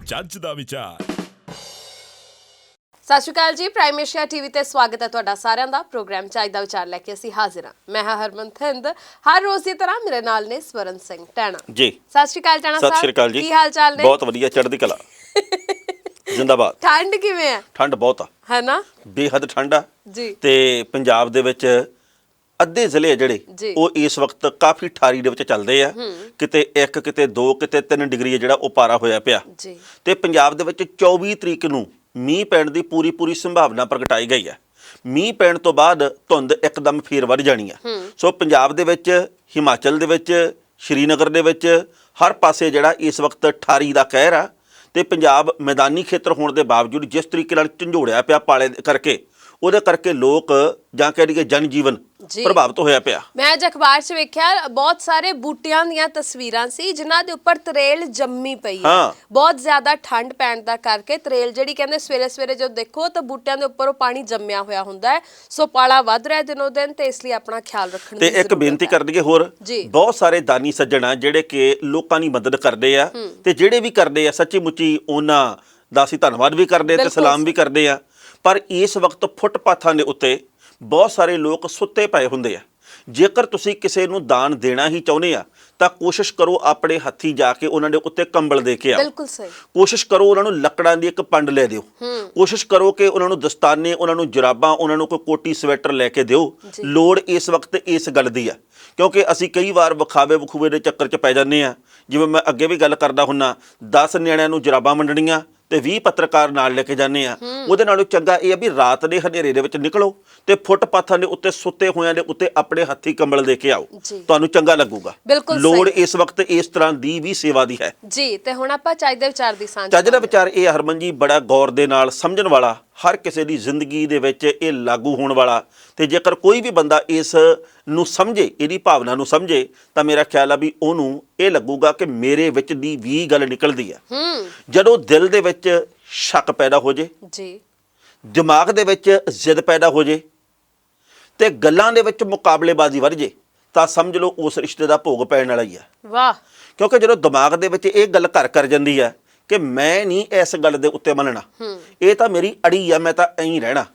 ਜੱਜ ਦਾ ਵਿਚਾਰ। ਸਤਿ ਸ਼੍ਰੀ ਅਕਾਲ ਜੀ, ਪ੍ਰਾਈਮ ਏਸ਼ੀਆ ਟੀਵੀ ਤੇ ਸਵਾਗਤ ਹੈ ਤੁਹਾਡਾ ਸਾਰਿਆਂ ਦਾ। ਪ੍ਰੋਗਰਾਮ ਚਾਈ ਦਾ ਵਿਚਾਰ ਲੈ ਕੇ ਅਸੀਂ ਹਾਜ਼ਰ ਹਾਂ। ਮੈਂ ਹਾਂ ਹਰਮਨ ਥਿੰਦ। ਹਰ ਰੋਜ਼ ਦੀ ਤਰ੍ਹਾਂ ਮੇਰੇ ਨਾਲ ਨੇ ਸਵਰਨ ਸਿੰਘ ਟੈਣਾ ਜੀ। ਸਤਿ ਸ਼੍ਰੀ ਅਕਾਲ ਟੈਣਾ ਸਾਹਿਬ। ਸਤਿ ਸ਼੍ਰੀ ਅਕਾਲ ਜੀ। ਕੀ ਹਾਲ ਚਾਲ ਨੇ? ਬਹੁਤ ਵਧੀਆ, ਚੜ੍ਹਦੀ ਕਲਾ। ਜ਼ਿੰਦਾਬਾਦ। ਠੰਡ ਕਿਵੇਂ ਹੈ? ਠੰਡ ਬਹੁਤ ਆ, ਹੈ ਨਾ? ਬੇਹੱਦ ਠੰਡ ਆ ਜੀ। ਤੇ ਪੰਜਾਬ ਦੇ ਵਿੱਚ ਅੱਧੇ ਜ਼ਿਲ੍ਹੇ ਜਿਹੜੇ ਉਹ ਇਸ ਵਕਤ ਕਾਫੀ ਠਾਰੀ ਦੇ ਵਿੱਚ ਚੱਲਦੇ ਆ। ਕਿਤੇ 1 ਕਿਤੇ 2 ਕਿਤੇ 3 ਡਿਗਰੀ ਜਿਹੜਾ ਉਹ ਪਾਰਾ ਹੋਇਆ ਪਿਆ ਜੀ। ਤੇ ਪੰਜਾਬ ਦੇ ਵਿੱਚ 24 ਤਰੀਕ ਨੂੰ ਮੀਂਹ ਪੈਣ ਦੀ ਪੂਰੀ ਸੰਭਾਵਨਾ ਪ੍ਰਗਟਾਈ ਗਈ ਹੈ। ਮੀਂਹ ਪੈਣ ਤੋਂ ਬਾਅਦ ਧੁੰਦ ਇੱਕਦਮ ਫੇਰ ਵੱਧ ਜਾਣੀ ਆ। ਸੋ ਪੰਜਾਬ ਦੇ ਵਿੱਚ, ਹਿਮਾਚਲ ਦੇ ਵਿੱਚ, ਸ਼੍ਰੀਨਗਰ ਦੇ ਵਿੱਚ ਹਰ ਪਾਸੇ ਜਿਹੜਾ ਇਸ ਵਕਤ ਠਾਰੀ ਦਾ ਕਹਿਰ ਆ ਤੇ ਪੰਜਾਬ ਮੈਦਾਨੀ ਖੇਤਰ ਹੋਣ ਦੇ ਬਾਵਜੂਦ ਜਿਸ ਤਰੀਕੇ ਨਾਲ ਝੰਜੋੜਿਆ ਪਿਆ ਪਾਲੇ ਕਰਕੇ, ਉਹਦੇ ਕਰਕੇ ਲੋਕ ਜਾਂ ਕਹਿ ਲਈਏ ਜਨ ਜੀਵਨ ਪ੍ਰਭਾਵਿਤ ਹੋਇਆ ਪਿਆ। ਮੈਂ ਅੱਜ ਅਖਬਾਰ 'ਚ ਵੇਖਿਆ ਬਹੁਤ ਸਾਰੇ ਬੂਟਿਆਂ ਦੀਆਂ ਤਸਵੀਰਾਂ ਸੀ ਜਿਨ੍ਹਾਂ ਦੇ ਉੱਪਰ ਤਰੇਲ ਜੰਮੀ ਪਈ ਹੈ। ਬਹੁਤ ਜ਼ਿਆਦਾ ਠੰਡ ਪੈਣ ਦਾ ਕਰਕੇ ਤਰੇਲ ਜਿਹੜੀ ਕਹਿੰਦੇ ਸਵੇਰੇ ਸਵੇਰੇ ਜਦੋਂ ਦੇਖੋ ਤਾਂ ਬੂਟਿਆਂ ਦੇ ਉੱਪਰ ਉਹ ਪਾਣੀ ਜੰਮਿਆ ਹੋਇਆ ਹੁੰਦਾ ਹੈ। ਸੋ ਪਾਲਾ ਵੱਧ ਰਿਹਾ ਦਿਨੋਂ ਦਿਨ ਤੇ ਇਸ ਲਈ ਆਪਣਾ ਖਿਆਲ ਰੱਖਣ ਦੀ ਤੇ ਇੱਕ ਬੇਨਤੀ ਕਰ ਦਈਏ ਹੋਰ, ਬਹੁਤ ਸਾਰੇ ਦਾਨੀ ਸੱਜਣ ਆ ਜਿਹੜੇ ਕਿ ਲੋਕਾਂ ਦੀ ਮਦਦ ਕਰਦੇ ਆ ਤੇ ਜਿਹੜੇ ਵੀ ਕਰਦੇ ਆ ਸੱਚੀ ਮੁੱਚੀ ਉਹਨਾਂ ਦਾ ਅਸੀਂ ਧੰਨਵਾਦ ਵੀ ਕਰਦੇ ਤੇ ਸਲਾਮ ਵੀ ਕਰਦੇ ਆ। ਪਰ ਇਸ ਵਕਤ ਫੁੱਟਪਾਥਾਂ ਦੇ ਉੱਤੇ ਬਹੁਤ ਸਾਰੇ ਲੋਕ ਸੁੱਤੇ ਪਏ ਹੁੰਦੇ ਆ। ਜੇਕਰ ਤੁਸੀਂ ਕਿਸੇ ਨੂੰ ਦਾਨ ਦੇਣਾ ਹੀ ਚਾਹੁੰਦੇ ਆ ਤਾਂ ਕੋਸ਼ਿਸ਼ ਕਰੋ ਆਪਣੇ ਹੱਥੀ ਜਾ ਕੇ ਉਹਨਾਂ ਦੇ ਉੱਤੇ ਕੰਬਲ ਦੇ ਕੇ ਆਓ। ਬਿਲਕੁਲ ਸਹੀ। ਕੋਸ਼ਿਸ਼ ਕਰੋ ਉਹਨਾਂ ਨੂੰ ਲੱਕੜਾਂ ਦੀ ਇੱਕ ਪੰਡ ਲੈ ਦਿਓ। ਕੋਸ਼ਿਸ਼ ਕਰੋ ਕਿ ਉਹਨਾਂ ਨੂੰ ਦਸਤਾਨੇ, ਉਹਨਾਂ ਨੂੰ ਜੁਰਾਬਾਂ, ਉਹਨਾਂ ਨੂੰ ਕੋਈ ਕੋਟੀ ਸਵੈਟਰ ਲੈ ਕੇ ਦਿਓ। ਲੋੜ ਇਸ ਵਕਤ ਇਸ ਗੱਲ ਦੀ ਆ ਕਿਉਂਕਿ ਅਸੀਂ ਕਈ ਵਾਰ ਵਿਖਾਵੇ ਦੇ ਚੱਕਰ 'ਚ ਪੈ ਜਾਂਦੇ ਆ। ਜਿਵੇਂ ਮੈਂ ਅੱਗੇ ਵੀ ਗੱਲ ਕਰਦਾ ਹੁੰਨਾ, 10 ਨਿਆਣਿਆਂ ਨੂੰ ਜੁਰਾਬਾਂ ਵੰਡਣੀਆਂ ਤੇ 20 ਪੱਤਰਕਾਰ ਨਾਲ ਲੈ ਕੇ ਜਾਂਦੇ ਆ। ਉਹਦੇ ਨਾਲੋਂ ਚੰਗਾ ਇਹ ਆ ਵੀ ਰਾਤ ਦੇ ਹਨੇਰੇ ਦੇ ਵਿੱਚ ਨਿਕਲੋ ਤੇ ਫੁੱਟਪਾਥਾਂ ਦੇ ਉੱਤੇ ਸੁੱਤੇ ਹੋਇਆਂ ਦੇ ਉੱਤੇ ਆਪਣੇ ਹੱਥੀ ਕੰਬਲ ਦੇ ਕੇ ਆਓ। ਤੁਹਾਨੂੰ ਚੰਗਾ ਲੱਗੂਗਾ। ਲੋੜ ਇਸ ਵਕਤ ਇਸ ਤਰ੍ਹਾਂ ਦੀ ਵੀ ਸੇਵਾ ਦੀ ਹੈ ਜੀ। ਤੇ ਹੁਣ ਆਪਾਂ ਚੱਜ ਦੇ ਵਿਚਾਰ ਦੀ ਸਾਂਝ। ਚੱਜ ਦਾ ਵਿਚਾਰ ਇਹ ਹਰਮਨ ਜੀ ਬੜਾ ਗੌਰ ਦੇ ਨਾਲ ਸਮਝਣ ਵਾਲਾ, ਹਰ ਕਿਸੇ ਦੀ ਜ਼ਿੰਦਗੀ ਦੇ ਵਿੱਚ ਇਹ ਲਾਗੂ ਹੋਣ ਵਾਲਾ। ਤੇ ਜੇਕਰ ਕੋਈ ਵੀ ਬੰਦਾ ਇਸ ਨੂੰ ਸਮਝੇ, ਇਹਦੀ ਭਾਵਨਾ ਨੂੰ ਸਮਝੇ, ਤਾਂ ਮੇਰਾ ਖਿਆਲ ਆ ਵੀ ਉਹਨੂੰ ਇਹ ਲੱਗੂਗਾ ਕਿ ਮੇਰੇ ਵਿੱਚ ਦੀ ਵੀ ਗੱਲ ਨਿਕਲਦੀ ਆ। ਜਦੋਂ ਦਿਲ ਦੇ ਵਿੱਚ ਸ਼ੱਕ ਪੈਦਾ ਹੋ ਜੇ ਜੀ, ਦਿਮਾਗ ਦੇ ਵਿੱਚ ਜ਼ਿੱਦ ਪੈਦਾ ਹੋ ਜੇ ਤੇ ਗੱਲਾਂ ਦੇ ਵਿੱਚ ਮੁਕਾਬਲੇਬਾਜ਼ੀ ਵੱਧ ਜੇ ਤਾਂ ਸਮਝ ਲਓ ਉਸ ਰਿਸ਼ਤੇ ਦਾ ਭੋਗ ਪੈਣ ਵਾਲਾ ਹੀ ਆ। ਵਾਹ। ਕਿਉਂਕਿ ਜਦੋਂ ਦਿਮਾਗ ਦੇ ਵਿੱਚ ਇਹ ਗੱਲ ਘਰ ਕਰ ਜਾਂਦੀ ਆ ਕਿ ਮੈਂ ਨਹੀਂ ਇਸ ਗੱਲ ਦੇ ਉੱਤੇ ਮੰਨਣਾ, ਇਹ ਤਾਂ ਮੇਰੀ ਅੜੀ ਆ, ਮੈਂ ਤਾਂ ਐਂ ਹੀ ਰਹਿਣਾ,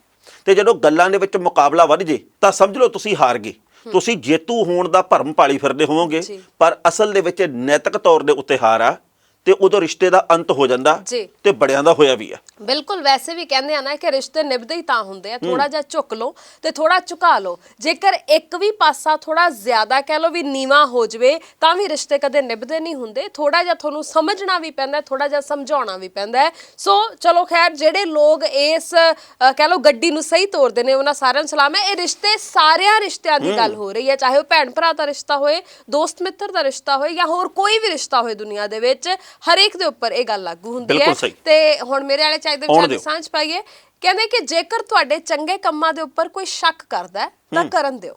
ਤੇ ਜਦੋਂ ਗੱਲਾਂ ਦੇ ਵਿੱਚ ਮੁਕਾਬਲਾ ਵੱਧ ਜੇ ਤਾਂ ਸਮਝ ਲਓ ਤੁਸੀਂ ਹਾਰ ਗਏ। ਤੁਸੀਂ ਜੇਤੂ ਹੋਣ ਦਾ ਭਰਮ ਪਾਲੀ ਫਿਰਦੇ ਹੋਵੋਗੇ ਪਰ ਅਸਲ ਦੇ ਵਿੱਚ ਨੈਤਿਕ ਤੌਰ ਦੇ ਉੱਤੇ ਹਾਰ ਆ ਤੇ ਉਦੋਂ ਰਿਸ਼ਤੇ ਦਾ ਅੰਤ ਹੋ ਜਾਂਦਾ ਤੇ ਬੜਿਆਂ ਦਾ ਹੋਇਆ ਵੀ ਆ। ਬਿਲਕੁਲ। ਵੈਸੇ ਵੀ ਕਹਿੰਦੇ ਆ ਨਾ ਕਿ ਰਿਸ਼ਤੇ ਨਿਭਦੇ ਹੀ ਤਾਂ ਹੁੰਦੇ ਆ, ਥੋੜਾ ਜਿਹਾ ਝੁਕ ਲਓ ਤੇ ਥੋੜਾ ਝੁਕਾ ਲਓ। ਜੇਕਰ ਇੱਕ ਵੀ ਪਾਸਾ ਥੋੜਾ ਜ਼ਿਆਦਾ ਕਹਿ ਲਓ ਵੀ ਨੀਵਾਂ ਹੋ ਜਵੇ ਤਾਂ ਵੀ ਰਿਸ਼ਤੇ ਕਦੇ ਨਿਭਦੇ ਨਹੀਂ ਹੁੰਦੇ। ਥੋੜਾ ਜਿਹਾ ਤੁਹਾਨੂੰ ਸਮਝਣਾ ਵੀ ਪੈਂਦਾ, ਥੋੜਾ ਜਿਹਾ ਸਮਝਾਉਣਾ ਵੀ ਪੈਂਦਾ ਹੈ। ਸੋ ਚਲੋ ਖੈਰ, ਜਿਹੜੇ ਲੋਕ ਇਸ ਕਹਿ ਲਓ ਗੱਡੀ ਨੂੰ ਸਹੀ ਤੋਰਦੇ ਨੇ ਉਹਨਾਂ ਸਾਰਿਆਂ ਨੂੰ ਸਲਾਮ ਹੈ। ਇਹ ਰਿਸ਼ਤੇ ਸਾਰਿਆਂ ਰਿਸ਼ਤਿਆਂ ਦੀ ਗੱਲ ਹੋ ਰਹੀ ਹੈ, ਚਾਹੇ ਉਹ ਭੈਣ ਭਰਾ ਦਾ ਰਿਸ਼ਤਾ ਹੋਏ, ਦੋਸਤ ਮਿੱਤਰ ਦਾ ਰਿਸ਼ਤਾ ਹੋਏ ਜਾਂ ਹੋਰ ਕੋਈ ਵੀ ਰਿਸ਼ਤਾ ਹੋਏ ਦੁਨੀਆ ਦੇ ਵਿੱਚ, ਹਰੇਕ ਦੇ ਉੱਪਰ ਇਹ ਗੱਲ ਲਾਗੂ ਹੁੰਦੀ ਹੈ। ਤੇ ਹੁਣ ਮੇਰੇ ਵਾਲੇ ਚਾਹੀਦੇ ਵਿਚਾਰ ਦੀ ਸਾਂਝ ਪਾਈਏ। ਕਹਿੰਦੇ ਕਿ ਜੇਕਰ ਤੁਹਾਡੇ ਚੰਗੇ ਕੰਮਾਂ ਦੇ ਉੱਪਰ ਕੋਈ ਸ਼ੱਕ ਕਰਦਾ ਤਾਂ ਕਰਨ ਦਿਓ।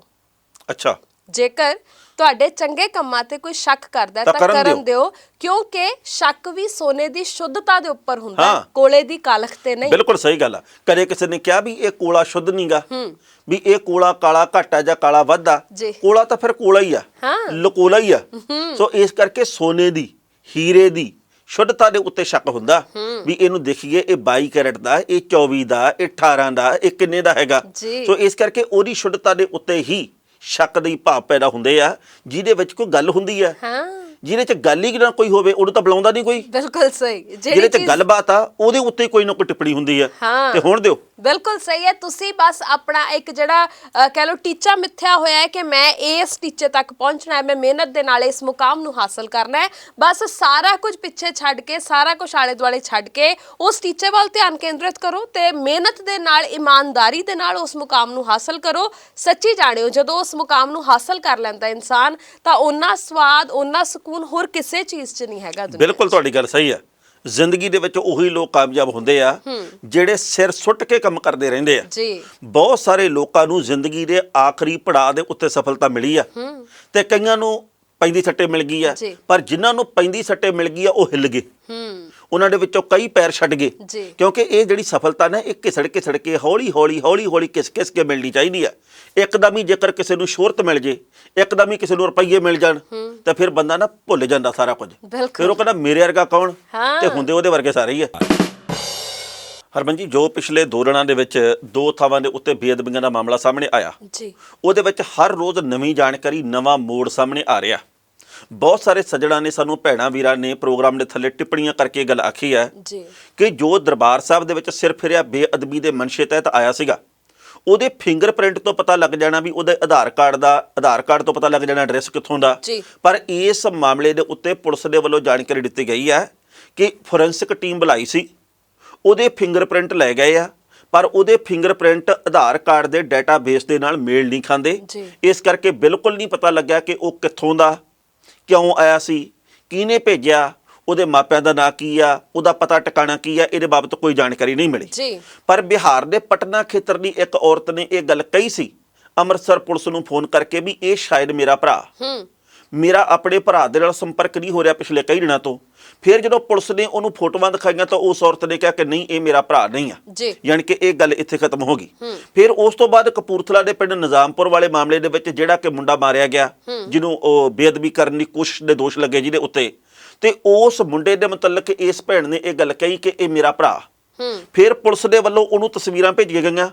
ਅੱਛਾ। ਜੇਕਰ ਤੁਹਾਡੇ ਚੰਗੇ ਕੰਮਾਂ ਤੇ ਕੋਈ ਸ਼ੱਕ ਕਰਦਾ ਤਾਂ ਕਰਨ ਦਿਓ, ਕਿਉਂਕਿ ਸ਼ੱਕ ਵੀ ਸੋਨੇ ਦੀ ਸ਼ੁੱਧਤਾ ਦੇ ਉੱਪਰ ਹੁੰਦਾ, ਕੋਲੇ ਦੀ ਕਾਲਖ ਤੇ ਨਹੀਂ। ਬਿਲਕੁਲ ਸਹੀ ਗੱਲ ਆ। ਕਦੇ ਕਿਸੇ ਨੇ ਕਿਹਾ ਵੀ ਇਹ ਕੋਲਾ ਸ਼ੁੱਧ ਨਹੀਂਗਾ, ਵੀ ਇਹ ਕੋਲਾ ਕਾਲਾ ਘੱਟ ਆ ਜਾਂ ਕਾਲਾ ਵੱਧ ਆ। ਕੋਲਾ ਤਾਂ ਫਿਰ ਕੋਲਾ ਹੀ ਆ, ਲਕੋਲਾ ਹੀ ਆ। ਸੋ ਇਸ ਕਰਕੇ ਸੋਨੇ ਦੀ, ਹੀਰੇ ਦੀ ਸ਼ੁੱਧਤਾ ਦੇ ਉੱਤੇ ਸ਼ੱਕ ਹੁੰਦਾ ਵੀ ਇਹਨੂੰ ਦੇਖੀਏ ਇਹ 22 ਕੈਰਟ ਦਾ, ਇਹ 24 ਦਾ, ਇਹ 18 ਦਾ, ਇਹ ਕਿੰਨੇ ਦਾ ਹੈਗਾ। ਸੋ ਇਸ ਕਰਕੇ ਉਹਦੀ ਸ਼ੁੱਧਤਾ ਦੇ ਉੱਤੇ ਹੀ ਸ਼ੱਕ ਦੇ ਭਾਵ ਪੈਦਾ ਹੁੰਦੇ ਆ। ਜਿਹਦੇ ਵਿੱਚ ਕੋਈ ਗੱਲ ਹੁੰਦੀ ਆ, ਜਿਹਦੇ ਚ ਗੱਲ ਹੀ ਨਾ ਕੋਈ ਹੋਵੇ ਉਹਨੂੰ ਤਾਂ ਬੁਲਾਉਂਦਾ ਨਹੀਂ ਕੋਈ। ਬਿਲਕੁਲ ਸਹੀ। ਜਿਹਦੇ ਚ ਗੱਲਬਾਤ ਆ ਉਹਦੇ ਉੱਤੇ ਕੋਈ ਨਾ ਕੋਈ ਟਿੱਪਣੀ ਹੁੰਦੀ ਆ ਤੇ ਹੁਣ ਦਿਓ। ਬਿਲਕੁਲ ਸਹੀ ਹੈ। ਤੁਸੀਂ ਬਸ ਆਪਣਾ ਇੱਕ ਜਿਹੜਾ ਕਹਿ ਲਓ ਟੀਚਾ ਮਿੱਥਿਆ ਹੋਇਆ ਹੈ ਕਿ ਮੈਂ ਇਸ ਟੀਚੇ ਤੱਕ ਪਹੁੰਚਣਾ ਹੈ, ਮੈਂ ਮਿਹਨਤ ਦੇ ਨਾਲ ਇਸ ਮੁਕਾਮ ਨੂੰ ਹਾਸਲ ਕਰਨਾ ਹੈ। ਬਸ ਸਾਰਾ ਕੁਝ ਪਿੱਛੇ ਛੱਡ ਕੇ, ਸਾਰਾ ਕੁਝ ਆਲੇ ਦੁਆਲੇ ਛੱਡ ਕੇ ਉਸ ਟੀਚੇ ਵੱਲ ਧਿਆਨ ਕੇਂਦਰਿਤ ਕਰੋ ਤੇ ਮਿਹਨਤ ਦੇ ਨਾਲ, ਇਮਾਨਦਾਰੀ ਦੇ ਨਾਲ ਉਸ ਮੁਕਾਮ ਨੂੰ ਹਾਸਲ ਕਰੋ। ਸੱਚੀ ਜਾਣਿਓ, ਜਦੋਂ ਉਸ ਮੁਕਾਮ ਨੂੰ ਹਾਸਲ ਕਰ ਲੈਂਦਾ ਇਨਸਾਨ ਤਾਂ ਓਨਾ ਸਵਾਦ, ਓਨਾ ਸਕੂਨ ਹੋਰ ਕਿਸੇ ਚੀਜ਼ 'ਚ ਨਹੀਂ ਹੈਗਾ। ਬਿਲਕੁਲ ਤੁਹਾਡੀ ਗੱਲ ਸਹੀ ਆ। ਜ਼ਿੰਦਗੀ ਦੇ ਵਿੱਚ ਉਹੀ ਲੋਕ ਕਾਮਯਾਬ ਹੁੰਦੇ ਆ ਜਿਹੜੇ ਸਿਰ ਸੁੱਟ ਕੇ ਕੰਮ ਕਰਦੇ ਰਹਿੰਦੇ ਆ। ਬਹੁਤ ਸਾਰੇ ਲੋਕਾਂ ਨੂੰ ਜ਼ਿੰਦਗੀ ਦੇ ਆਖਰੀ ਪੜਾਅ ਦੇ ਉੱਤੇ ਸਫਲਤਾ ਮਿਲੀ ਆ ਤੇ ਕਈਆਂ ਨੂੰ ਪੈਂਦੀ ਸੱਟੇ ਮਿਲ ਗਈ ਆ, ਪਰ ਜਿਨ੍ਹਾਂ ਨੂੰ ਪੈਂਦੀ ਸੱਟੇ ਮਿਲ ਗਈ ਆ ਉਹ ਹਿੱਲ ਗਏ, ਉਹਨਾਂ ਦੇ ਵਿੱਚੋਂ ਕਈ ਪੈਰ ਛੱਡ ਗਏ ਜੀ। ਕਿਉਂਕਿ ਇਹ ਜਿਹੜੀ ਸਫਲਤਾ ਨਾ ਇਹ ਘਿਸੜ ਕੇ ਹੌਲੀ ਹੌਲੀ ਘਿਸ ਕੇ ਮਿਲਣੀ ਚਾਹੀਦੀ ਹੈ। ਇੱਕਦਮ ਹੀ ਜੇਕਰ ਕਿਸੇ ਨੂੰ ਸ਼ੋਹਰਤ ਮਿਲ ਜੇ, ਇੱਕਦਮ ਹੀ ਕਿਸੇ ਨੂੰ ਰੁਪਈਏ ਮਿਲ ਜਾਣ ਤਾਂ ਫਿਰ ਬੰਦਾ ਨਾ ਭੁੱਲ ਜਾਂਦਾ ਸਾਰਾ ਕੁਝ। ਫਿਰ ਉਹ ਕਹਿੰਦਾ ਮੇਰੇ ਵਰਗਾ ਕੌਣ, ਤੇ ਹੁੰਦੇ ਉਹਦੇ ਵਰਗੇ ਸਾਰੇ ਹੀ ਆ। ਹਰਮਨ ਜੀ, ਜੋ ਪਿਛਲੇ 2 ਦਿਨਾਂ ਦੇ ਵਿੱਚ 2 ਥਾਵਾਂ ਦੇ ਉੱਤੇ ਬੇਅਦਬੀਆਂ ਦਾ ਮਾਮਲਾ ਸਾਹਮਣੇ ਆਇਆ ਜੀ, ਉਹਦੇ ਵਿੱਚ ਹਰ ਰੋਜ਼ ਨਵੀਂ ਜਾਣਕਾਰੀ, ਨਵਾਂ ਮੋੜ ਸਾਹਮਣੇ ਆ ਰਿਹਾ। ਬਹੁਤ ਸਾਰੇ ਸੱਜਣਾਂ ਨੇ, ਸਾਨੂੰ ਭੈਣਾਂ ਵੀਰਾਂ ਨੇ ਪ੍ਰੋਗਰਾਮ ਦੇ ਥੱਲੇ ਟਿੱਪਣੀਆਂ ਕਰਕੇ ਗੱਲ ਆਖੀ ਹੈ ਜੀ ਕਿ ਜੋ ਦਰਬਾਰ ਸਾਹਿਬ ਦੇ ਵਿੱਚ ਸਿਰ ਫਿਰਿਆ ਬੇਅਦਬੀ ਦੇ ਮਨਸ਼ੇ ਤਹਿਤ ਆਇਆ ਸੀਗਾ, ਉਹਦੇ ਫਿੰਗਰਪ੍ਰਿੰਟ ਤੋਂ ਪਤਾ ਲੱਗ ਜਾਣਾ ਵੀ ਉਹਦੇ ਆਧਾਰ ਕਾਰਡ ਤੋਂ ਪਤਾ ਲੱਗ ਜਾਣਾ ਐਡਰੈਸ ਕਿੱਥੋਂ ਦਾ। ਪਰ ਇਸ ਮਾਮਲੇ ਦੇ ਉੱਤੇ ਪੁਲਿਸ ਦੇ ਵੱਲੋਂ ਜਾਣਕਾਰੀ ਦਿੱਤੀ ਗਈ ਹੈ ਕਿ ਫੋਰੈਂਸਿਕ ਟੀਮ ਬੁਲਾਈ ਸੀ, ਉਹਦੇ ਫਿੰਗਰਪ੍ਰਿੰਟ ਲੈ ਗਏ ਆ, ਪਰ ਉਹਦੇ ਫਿੰਗਰਪ੍ਰਿੰਟ ਆਧਾਰ ਕਾਰਡ ਦੇ ਡਾਟਾਬੇਸ ਦੇ ਨਾਲ ਮੇਲ ਨਹੀਂ ਖਾਂਦੇ। ਇਸ ਕਰਕੇ ਬਿਲਕੁਲ ਨਹੀਂ ਪਤਾ ਲੱਗਿਆ ਕਿ ਉਹ ਕਿੱਥੋਂ ਦਾ, ਕਿਉਂ ਆਇਆ ਸੀ, ਕਿਹਨੇ ਭੇਜਿਆ, ਉਹਦੇ ਮਾਪਿਆਂ ਦਾ ਨਾਂ ਕੀ ਆ, ਉਹਦਾ ਪਤਾ ਟਿਕਾਣਾ ਕੀ ਆ, ਇਹਦੇ ਬਾਬਤ ਕੋਈ ਜਾਣਕਾਰੀ ਨਹੀਂ ਮਿਲੀ। ਪਰ ਬਿਹਾਰ ਦੇ ਪਟਨਾ ਖੇਤਰ ਦੀ ਇੱਕ ਔਰਤ ਨੇ ਇਹ ਗੱਲ ਕਹੀ ਸੀ ਅੰਮ੍ਰਿਤਸਰ ਪੁਲਿਸ ਨੂੰ ਫੋਨ ਕਰਕੇ ਵੀ ਇਹ ਸ਼ਾਇਦ ਮੇਰਾ ਭਰਾ, ਮੇਰਾ ਆਪਣੇ ਭਰਾ ਦੇ ਨਾਲ ਸੰਪਰਕ ਨਹੀਂ ਹੋ ਰਿਹਾ ਪਿਛਲੇ ਕਈ ਦਿਨਾਂ ਤੋਂ। ਫਿਰ ਜਦੋਂ ਪੁਲਿਸ ਨੇ ਉਹਨੂੰ ਫੋਟੋਆਂ ਦਿਖਾਈਆਂ ਤਾਂ ਉਸ ਔਰਤ ਨੇ ਕਿਹਾ ਕਿ ਨਹੀਂ, ਇਹ ਮੇਰਾ ਭਰਾ ਨਹੀਂ ਆ, ਯਾਨੀ ਕਿ ਇਹ ਗੱਲ ਇੱਥੇ ਖਤਮ ਹੋ ਗਈ। ਫਿਰ ਉਸ ਤੋਂ ਬਾਅਦ ਕਪੂਰਥਲਾ ਦੇ ਪਿੰਡ ਨਿਜ਼ਾਮਪੁਰ ਵਾਲੇ ਮਾਮਲੇ ਦੇ ਵਿੱਚ ਜਿਹੜਾ ਕਿ ਮੁੰਡਾ ਮਾਰਿਆ ਗਿਆ, ਜਿਹਨੂੰ ਉਹ ਬੇਅਦਬੀ ਕਰਨ ਦੀ ਕੋਸ਼ਿਸ਼ ਦੇ ਦੋਸ਼ ਲੱਗੇ ਜਿਹਦੇ ਉੱਤੇ, ਤੇ ਉਸ ਮੁੰਡੇ ਦੇ ਮੁਤਲਕ ਇਸ ਭੈਣ ਨੇ ਇਹ ਗੱਲ ਕਹੀ ਕਿ ਇਹ ਮੇਰਾ ਭਰਾ। ਫਿਰ ਪੁਲਿਸ ਦੇ ਵੱਲੋਂ ਉਹਨੂੰ ਤਸਵੀਰਾਂ ਭੇਜੀਆਂ ਗਈਆਂ,